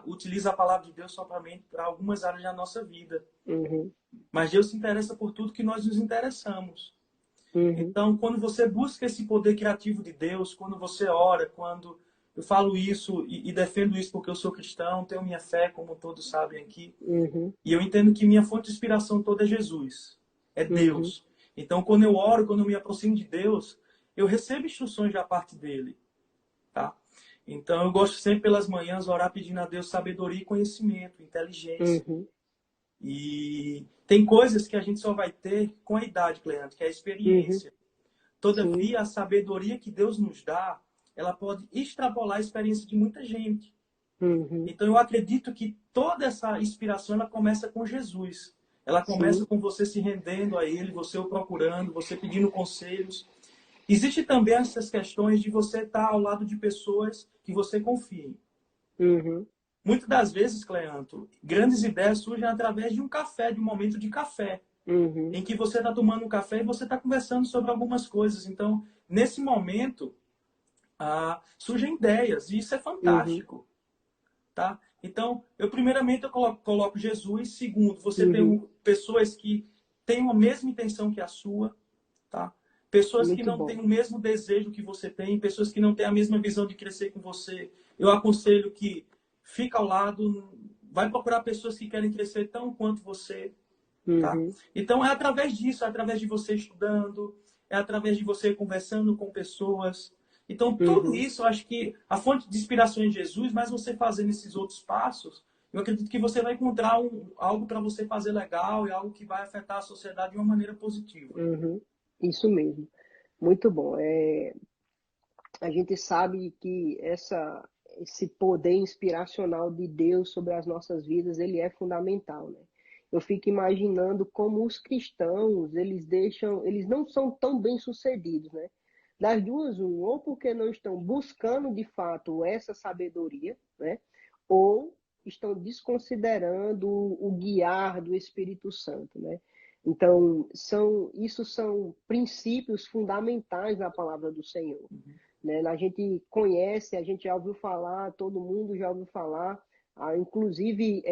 utiliza a palavra de Deus somente para algumas áreas da nossa vida. uhum, Mas Deus se interessa por tudo que nós nos interessamos. uhum, Então, quando você busca esse poder criativo de Deus, quando você ora, quando eu falo isso e defendo isso porque eu sou cristão, tenho minha fé, como todos sabem aqui, uhum, e eu entendo que minha fonte de inspiração toda é Jesus, é uhum, Deus. Então, quando eu oro, quando eu me aproximo de Deus, eu recebo instruções da parte dele, tá? Então, eu gosto sempre pelas manhãs orar pedindo a Deus sabedoria e conhecimento, inteligência. uhum, E tem coisas que a gente só vai ter com a idade, Cleandro, que é a uhum, experiência. sim, Todavia, a sabedoria que Deus nos dá, ela pode extrapolar a experiência de muita gente. uhum, Então, eu acredito que toda essa inspiração ela começa com Jesus. Ela começa sim, com você se rendendo a Ele, você o procurando, você pedindo conselhos. Existe também essas questões de você estar ao lado de pessoas que você confie. uhum, Muitas das vezes, Cleanto, grandes ideias surgem através de um café, de um momento de café, uhum, em que você está tomando um café e você está conversando sobre algumas coisas. Então, nesse momento, surgem ideias, e isso é uhum, fantástico. Tá? Então, primeiramente eu coloco Jesus, segundo, você tem uhum. pessoas que têm a mesma intenção que a sua, tá? Pessoas que Muito não têm bom. o mesmo desejo que você tem, pessoas que não têm a mesma visão de crescer com você. Eu aconselho que fica ao lado, vai procurar pessoas que querem crescer tão quanto você, tá? Uhum, Então é através disso, é através de você estudando, é através de você conversando com pessoas. Então tudo uhum. isso, eu acho que a fonte de inspiração é Jesus, mas você fazendo esses outros passos, eu acredito que você vai encontrar algo para você fazer legal e algo que vai afetar a sociedade de uma maneira positiva. Uhum, isso mesmo. Muito bom. A gente sabe que esse poder inspiracional de Deus sobre as nossas vidas, ele é fundamental, né? Eu fico imaginando como os cristãos, eles não são tão bem-sucedidos, né? Das duas, ou porque não estão buscando de fato essa sabedoria, né? Ou estão desconsiderando o guiar do Espírito Santo, né? Então, isso são princípios fundamentais da palavra do Senhor, né? A gente conhece, a gente já ouviu falar, todo mundo já ouviu falar, inclusive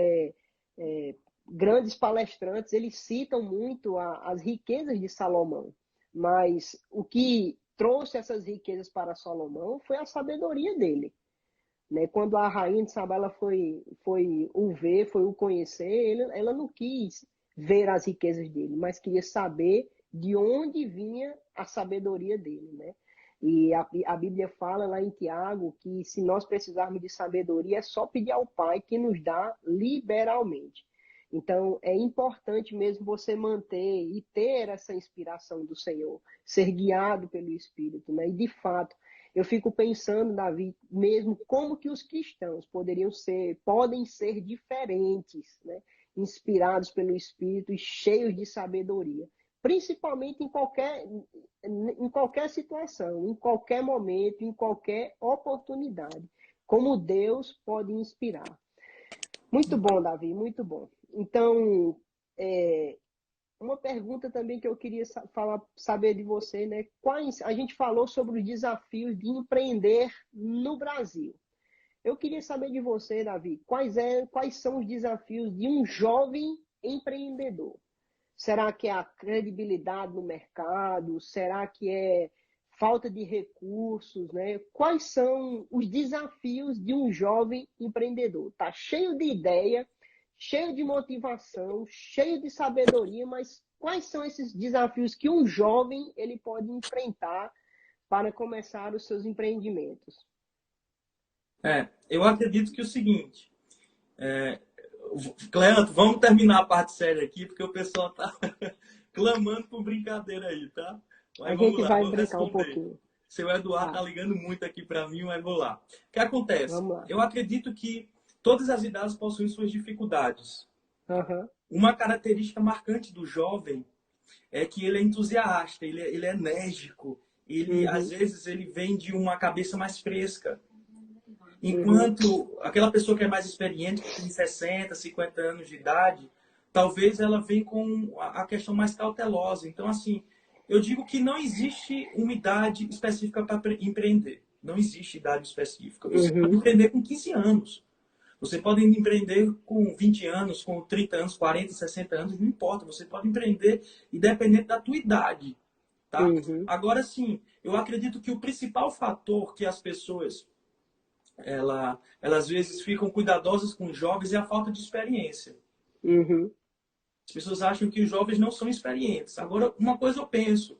grandes palestrantes, eles citam muito as riquezas de Salomão, mas o que trouxe essas riquezas para Salomão foi a sabedoria dele, né? Quando a rainha de Sabá ela foi o ver, foi o conhecer, ela não quis ver as riquezas dele, mas queria saber de onde vinha a sabedoria dele, né? E a Bíblia fala lá em Tiago que se nós precisarmos de sabedoria, é só pedir ao Pai que nos dá liberalmente. Então, é importante mesmo você manter e ter essa inspiração do Senhor, ser guiado pelo Espírito, né? E de fato, eu fico pensando, Davi, mesmo como que os cristãos podem ser diferentes, né? Inspirados pelo Espírito e cheios de sabedoria, principalmente em qualquer situação, em qualquer momento, em qualquer oportunidade. Como Deus pode inspirar. Muito bom, Davi, muito bom. Então, é, uma pergunta também que eu queria saber de você, né? A gente falou sobre os desafios de empreender no Brasil. Eu queria saber de você, Davi, quais são os desafios de um jovem empreendedor? Será que é a credibilidade no mercado? Será que é falta de recursos, né? Quais são os desafios de um jovem empreendedor? Tá cheio de ideia, cheio de motivação, cheio de sabedoria, mas quais são esses desafios que um jovem ele pode enfrentar para começar os seus empreendimentos? Eu acredito que é o seguinte, Cleanto, vamos terminar a parte séria aqui, porque o pessoal tá clamando por brincadeira aí, tá? A Mas vamos gente lá, vai vou brincar um responder. pouquinho. Seu Eduardo tá Tá, ligando muito aqui para mim, mas vou lá. O que acontece? vamos lá. Eu acredito que todas as idades possuem suas dificuldades. Aham. Uma característica marcante do jovem é que ele é entusiasta, ele é enérgico, ele às Uhum. vezes ele vem de uma cabeça mais fresca. Uhum. Enquanto aquela pessoa que é mais experiente, que tem 60, 50 anos de idade, talvez ela venha com a questão mais cautelosa. Então, assim, eu digo que não existe uma idade específica para empreender. Não existe idade específica. Você pode Uhum. empreender com 15 anos. Você pode empreender com 20 anos, com 30 anos, 40, 60 anos, não importa. Você pode empreender independente da tua idade, tá? Uhum. Agora, sim, eu acredito que o principal fator que as pessoas elas às vezes ficam cuidadosas com os jovens é a falta de experiência. Uhum. As pessoas acham que os jovens não são experientes. Agora, uma coisa eu penso,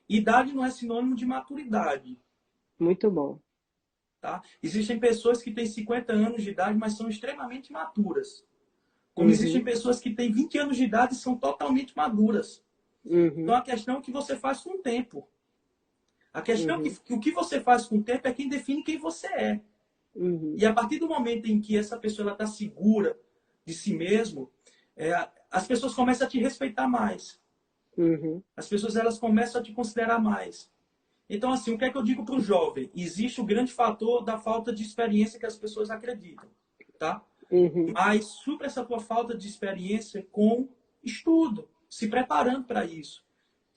idade não é sinônimo de maturidade, Muito bom. tá? Existem pessoas que têm 50 anos de idade, mas são extremamente maturas. Como existem Uhum. pessoas que têm 20 anos de idade e são totalmente maduras. Então, Uhum. a questão é o que você faz com o tempo. A questão é Uhum. que o que você faz com o tempo é quem define quem você é. Uhum. E a partir do momento em que essa pessoa está segura de si mesmo, as pessoas começam a te respeitar mais. Uhum. As pessoas elas começam a te considerar mais. Então, assim, o que é que eu digo para o jovem? Existe o grande fator da falta de experiência que as pessoas acreditam, tá? Uhum. Mas supra essa tua falta de experiência com estudo, se preparando para isso.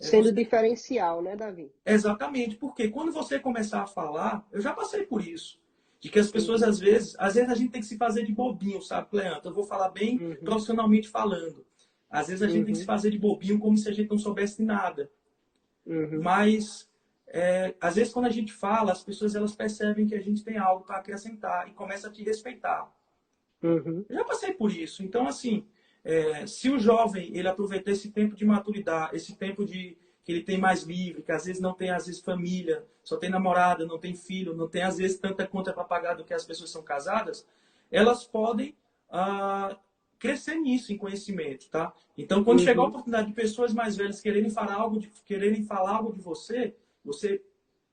Sendo diferencial, né, Davi? Exatamente, porque quando você começar a falar, eu já passei por isso, de que as pessoas Uhum. às vezes a gente tem que se fazer de bobinho, sabe, Cleanto? Eu vou falar bem Uhum. profissionalmente falando. Às vezes a gente tem que se Uhum. fazer de bobinho como se a gente não soubesse de nada. Uhum. Mas, às vezes quando a gente fala, as pessoas elas percebem que a gente tem algo para acrescentar e começam a te respeitar. Uhum. Eu já passei por isso. Então, assim, se o jovem ele aproveitar esse tempo de maturidade, esse tempo de que ele tem mais livre, que às vezes não tem às vezes família, só tem namorada, não tem filho, não tem às vezes tanta conta para pagar do que as pessoas são casadas, elas podem crescer nisso em conhecimento, tá? Então, quando chegar a Uhum. oportunidade de pessoas mais velhas quererem falar algo de você, você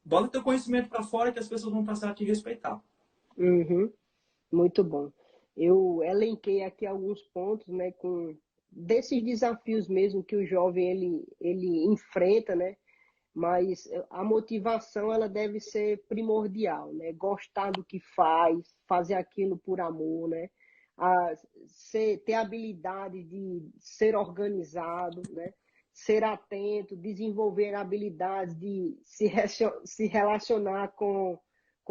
bota teu conhecimento para fora que as pessoas vão passar a te respeitar. Uhum. Muito bom. Eu elenquei aqui alguns pontos, né, com desses desafios mesmo que o jovem ele enfrenta, né? Mas a motivação ela deve ser primordial, né? Gostar do que faz, fazer aquilo por amor, né? Ter habilidade de ser organizado, né? Ser atento, desenvolver habilidades de se relacionar com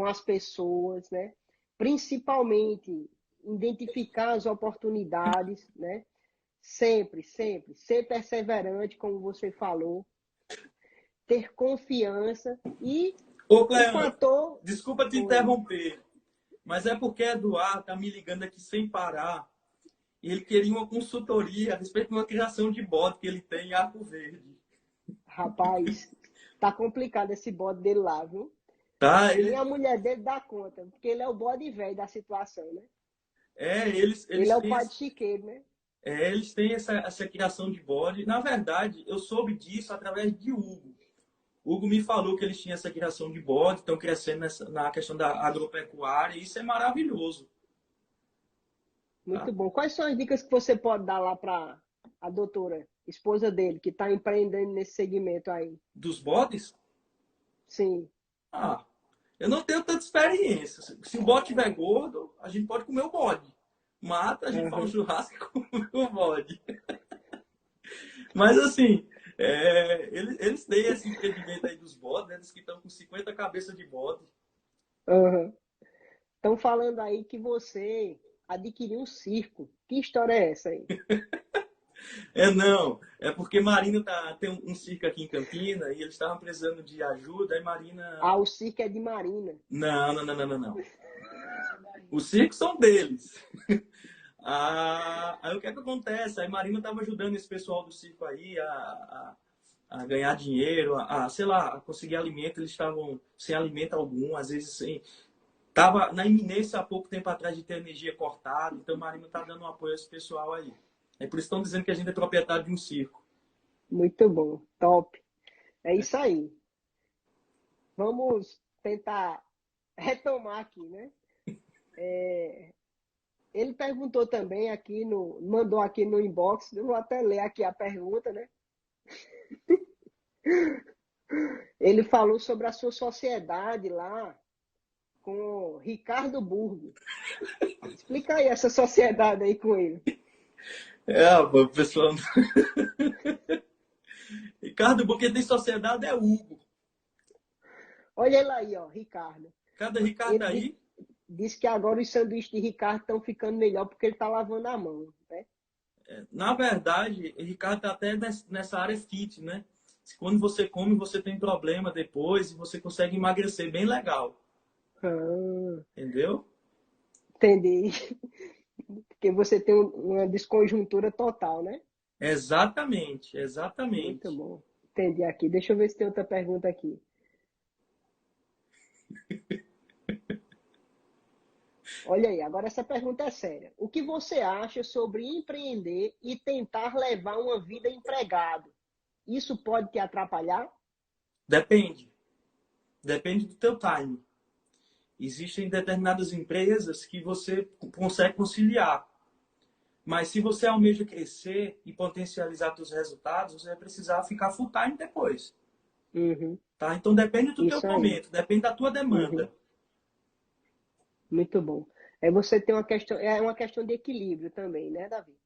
as pessoas, né? Principalmente identificar as oportunidades, né? Sempre, sempre ser perseverante, como você falou, ter confiança e Ô, o Cleandro, fator. desculpa te Oi. interromper. Mas é porque Eduardo tá me ligando aqui sem parar. E ele queria uma consultoria a respeito de uma criação de bode que ele tem em Arco Verde. Rapaz, tá complicado esse bode dele lá, viu? Tá? Nem a mulher dele dá conta, porque ele é o bode velho da situação, né? Ele é o pai de chiqueiro, né? eles têm essa criação de bode. Na verdade, eu soube disso através de Hugo. Hugo me falou que eles tinham essa criação de bode, estão crescendo na questão da agropecuária, e isso é maravilhoso. Tá? Muito bom. Quais são as dicas que você pode dar lá para a doutora, esposa dele, que está empreendendo nesse segmento aí? Dos bodes? Sim. Ah, eu não tenho tanta experiência. Se o bode estiver gordo, a gente pode comer o bode. Mata, a gente faz um Uhum. churrasco e come o bode. Mas assim, eles têm esse empreendimento aí dos bodes, né? Eles que estão com 50 cabeças de bode. Uhum. Estão falando aí que você adquiriu um circo. Que história é essa aí? Não, é porque Marina tem um circo aqui em Campina e eles estavam precisando de ajuda, aí Marina. Ah, o circo é de Marina. Não, não, não, não, não, não. Os circos são deles. Aí o que é que acontece? Aí Marina estava ajudando esse pessoal do circo aí a ganhar dinheiro, sei lá, a conseguir alimento, eles estavam sem alimento algum, às vezes sem. Estava na iminência há pouco tempo atrás de ter energia cortada, então o Marinho está dando um apoio a esse pessoal aí. É por isso que estão dizendo que a gente é proprietário de um circo. Muito bom, top. É isso aí. Vamos tentar retomar aqui, né? Ele perguntou também aqui mandou aqui no inbox, eu vou até ler aqui a pergunta, né? Ele falou sobre a sua sociedade lá com o Ricardo Burgo. Explica aí essa sociedade aí com ele. O pessoal. Ricardo, porque tem sociedade é Hugo. Olha ele aí, ó, Ricardo. Cada Ricardo Ele aí. disse que agora os sanduíches de Ricardo estão ficando melhor porque ele está lavando a mão, né? Na verdade, o Ricardo está até nessa área fit, né? Quando você come, você tem problema depois e você consegue emagrecer bem legal. Entendeu? Entendi. Porque você tem uma desconjuntura total, né? Exatamente, exatamente. Muito bom. Entendi aqui. Deixa eu ver se tem outra pergunta aqui. Olha aí, agora essa pergunta é séria. O que você acha sobre empreender e tentar levar uma vida empregado? Isso pode te atrapalhar? Depende. Depende do teu time. Existem determinadas empresas que você consegue conciliar. Mas se você almeja crescer e potencializar seus resultados, você vai precisar ficar full time depois. Uhum. Tá? Então depende do teu Isso aí. momento, depende da tua demanda. Uhum. Muito bom. Aí você tem uma questão de equilíbrio também, né, Davi?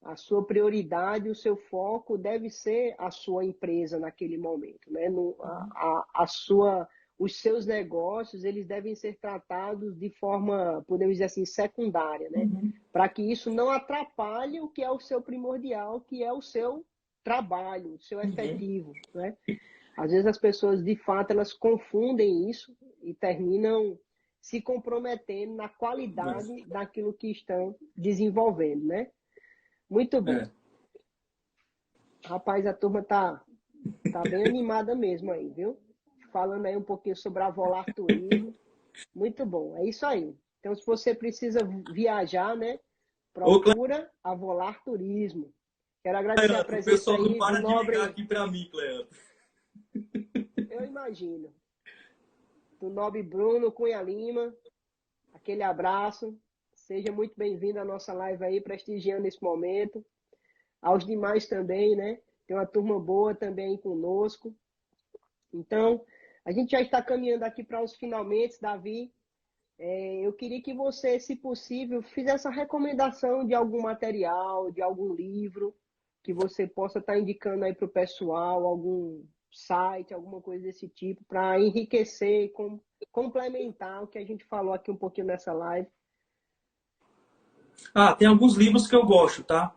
A sua prioridade, o seu foco deve ser a sua empresa naquele momento, né? Os seus negócios, eles devem ser tratados de forma, podemos dizer assim, secundária, né? Uhum. Para que isso não atrapalhe o que é o seu primordial, que é o seu trabalho, o seu efetivo, né? Às vezes as pessoas, de fato, elas confundem isso e terminam se comprometendo na qualidade daquilo que estão desenvolvendo, né? Muito bom. Rapaz, a turma tá bem animada mesmo aí, viu? Falando aí um pouquinho sobre a Volar Turismo. Muito bom, é isso aí. Então, se você precisa viajar, né? Procura a Volar Turismo. Quero agradecer a O presença pessoal não aí do para de ligar nobre... aqui para mim, Cleandro. Eu imagino. Do nobre Bruno Cunha Lima. Aquele abraço. Seja muito bem-vindo à nossa live aí, prestigiando esse momento. Aos demais também, né? Tem uma turma boa também conosco. Então, a gente já está caminhando aqui para os finalmente, Davi. Eu queria que você, se possível, fizesse a recomendação de algum material, de algum livro, que você possa estar indicando aí para o pessoal, algum site, alguma coisa desse tipo, para enriquecer, complementar o que a gente falou aqui um pouquinho nessa live. Tem alguns livros que eu gosto, tá?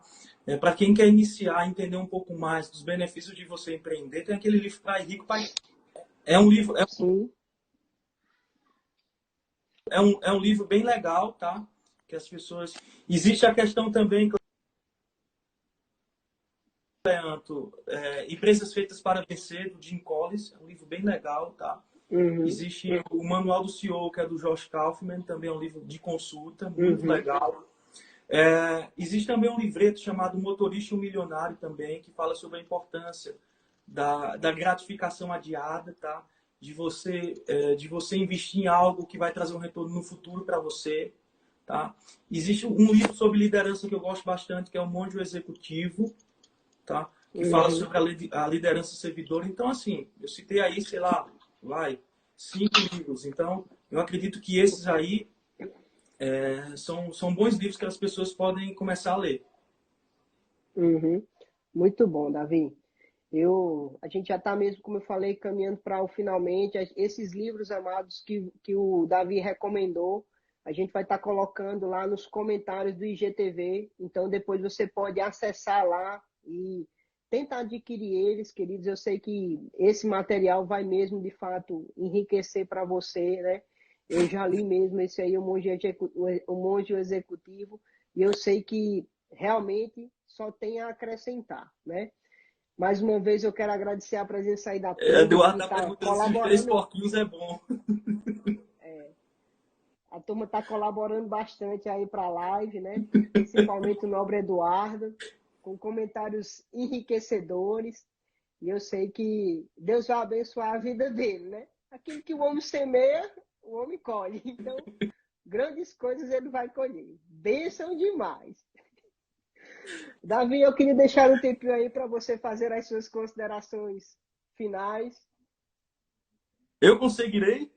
Para quem quer iniciar, entender um pouco mais dos benefícios de você empreender, tem aquele livro Pai Rico, Pai... É um livro... Sim. É um livro bem legal, tá? Que as pessoas... Existe a questão também... Empresas Feitas para Vencer, do Jim Collins. É um livro bem legal, tá? Uhum. Existe o Manual do CEO, que é do Josh Kaufman, também é um livro de consulta, muito legal. Existe também um livreto chamado Motorista e o Milionário também, que fala sobre a importância da gratificação adiada, tá? De você investir em algo que vai trazer um retorno no futuro para você, tá? Existe um livro sobre liderança que eu gosto bastante, que é o Monge Executivo, tá? Que fala sobre a liderança servidora. Então, assim, eu citei aí, sei lá, 5 livros. Então, eu acredito que esses aí são bons livros que as pessoas podem começar a ler. Uhum. Muito bom, Davi. A gente já está mesmo, como eu falei, caminhando para o finalmente. Esses livros amados que o Davi recomendou, a gente vai estar colocando lá nos comentários do IGTV. Então, depois você pode acessar lá e tentar adquirir eles, queridos. Eu sei que esse material vai mesmo, de fato, enriquecer para você, né? Eu já li mesmo esse aí, o Monge Executivo, e eu sei que realmente só tem a acrescentar, né? Mais uma vez eu quero agradecer a presença aí da turma Eduardo que está está perguntando se os 3 colaborando. porquinhos é bom. A turma está colaborando bastante aí para a live, né? Principalmente o nobre Eduardo, com comentários enriquecedores. E eu sei que Deus vai abençoar a vida dele, né? Aquilo que o homem semeia, o homem colhe. Então, grandes coisas ele vai colher. Bênção demais. Davi, eu queria deixar um tempinho aí para você fazer as suas considerações finais. Eu conseguirei?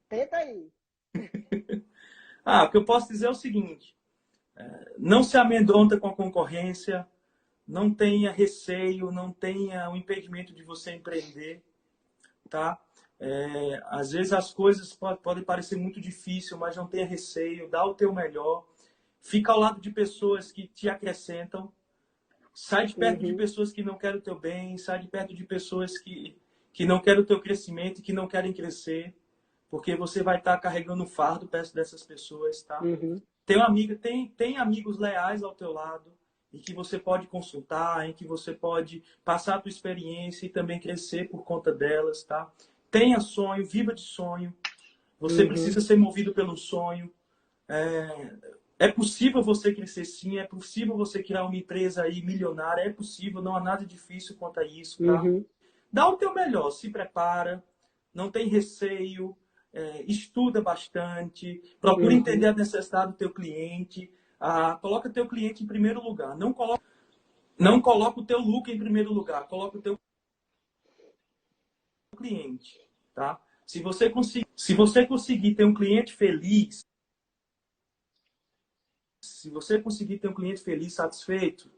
Tenta aí. O que eu posso dizer é o seguinte: não se amedronta com a concorrência, não tenha receio, não tenha o impedimento de você empreender, tá? Às vezes as coisas podem parecer muito difíceis, mas não tenha receio, dá o teu melhor, fica ao lado de pessoas que te acrescentam, sai de perto de pessoas que não querem o teu bem, sai de perto de pessoas que não querem o teu crescimento e que não querem crescer, porque você vai estar carregando um fardo perto dessas pessoas, tá? Tem amigos leais ao teu lado, em que você pode consultar, em que você pode passar a tua experiência e também crescer por conta delas, tá? Tenha sonho, viva de sonho. Você precisa ser movido pelo sonho. É possível você crescer sim, é possível você criar uma empresa aí milionária, é possível, não há nada difícil quanto a isso, tá? Dá o teu melhor, se prepara, não tem receio, estuda bastante, procura entender a necessidade do teu cliente, coloca teu cliente em primeiro lugar, não coloca o teu lucro em primeiro lugar, coloca o teu cliente, tá? Se você conseguir ter um cliente feliz, se você conseguir ter um cliente feliz, satisfeito,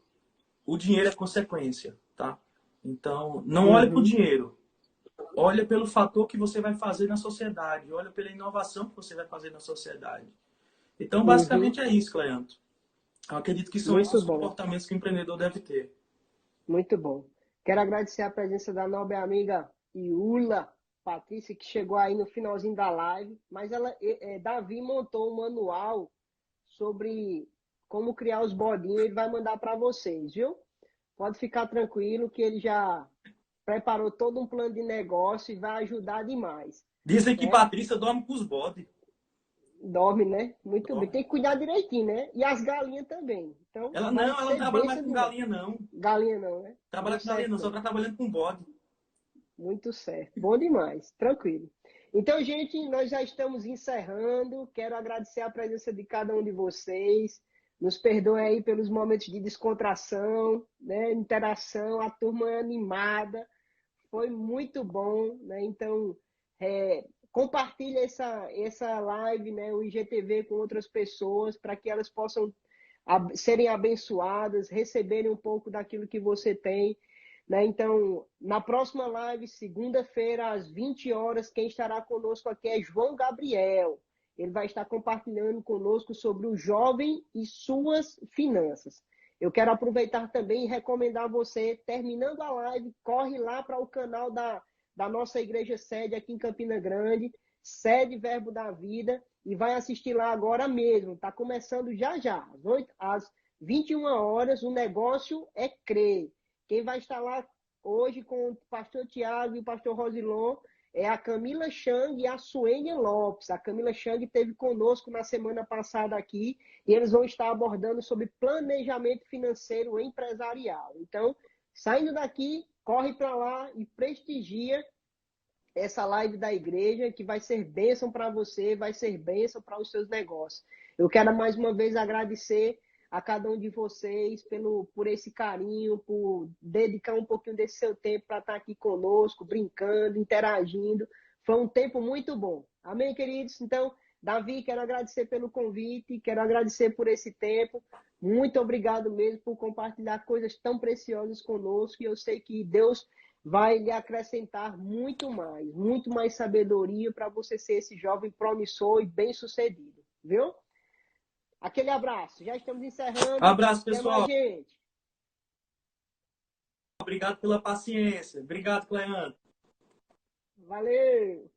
o dinheiro é consequência, tá? Então, não olhe para o dinheiro. Olha pelo fator que você vai fazer na sociedade. Olha pela inovação que você vai fazer na sociedade. Então, basicamente é isso, Cleanto. Eu acredito que são Muito esses bom. comportamentos que o empreendedor deve ter. Muito bom. Quero agradecer a presença da nobre amiga Iula Patrícia, que chegou aí no finalzinho da live. Mas Davi montou um manual sobre como criar os bodinhos. Ele vai mandar para vocês, viu? Pode ficar tranquilo que ele já preparou todo um plano de negócio e vai ajudar demais. Dizem que Né? Patrícia dorme com os bodes. Dorme, né? Muito bem. Dorme. Tem que cuidar direitinho, né? E as galinhas também. Então, Ela vai não ser trabalha mais bênção com demais. galinha, não. Galinha não, né? Trabalha Deu com galinha certo, não, só não. está trabalhando com bode. Muito certo. Bom demais. Tranquilo. Então, gente, nós já estamos encerrando. Quero agradecer a presença de cada um de vocês. Nos perdoem aí pelos momentos de descontração, né? Interação, a turma é animada. Foi muito bom, né? Então, compartilhe essa live, né? O IGTV com outras pessoas para que elas possam serem abençoadas, receberem um pouco daquilo que você tem. Né? Então, na próxima live, segunda-feira, às 20 horas, quem estará conosco aqui é João Gabriel. Ele vai estar compartilhando conosco sobre o jovem e suas finanças. Eu quero aproveitar também e recomendar você, terminando a live, corre lá para o canal da nossa igreja sede aqui em Campina Grande, Sede Verbo da Vida, e vai assistir lá agora mesmo. Está começando já já, às 21 horas, o negócio é crer. Quem vai estar lá hoje com o pastor Tiago e o pastor Rosilon é a Camila Chang e a Suênia Lopes. A Camila Chang esteve conosco na semana passada aqui e eles vão estar abordando sobre planejamento financeiro empresarial. Então, saindo daqui, corre para lá e prestigia essa live da igreja, que vai ser bênção para você, vai ser bênção para os seus negócios. Eu quero mais uma vez agradecer a cada um de vocês por esse carinho, por dedicar um pouquinho desse seu tempo para estar aqui conosco, brincando, interagindo. Foi um tempo muito bom. Amém, queridos? Então, Davi, quero agradecer pelo convite, quero agradecer por esse tempo. Muito obrigado mesmo por compartilhar coisas tão preciosas conosco. E eu sei que Deus vai lhe acrescentar muito mais sabedoria para você ser esse jovem promissor e bem-sucedido, viu? Aquele abraço. Já estamos encerrando. Abraço, Até mais, pessoal. gente. Obrigado pela paciência. Obrigado, Cleanto. Valeu.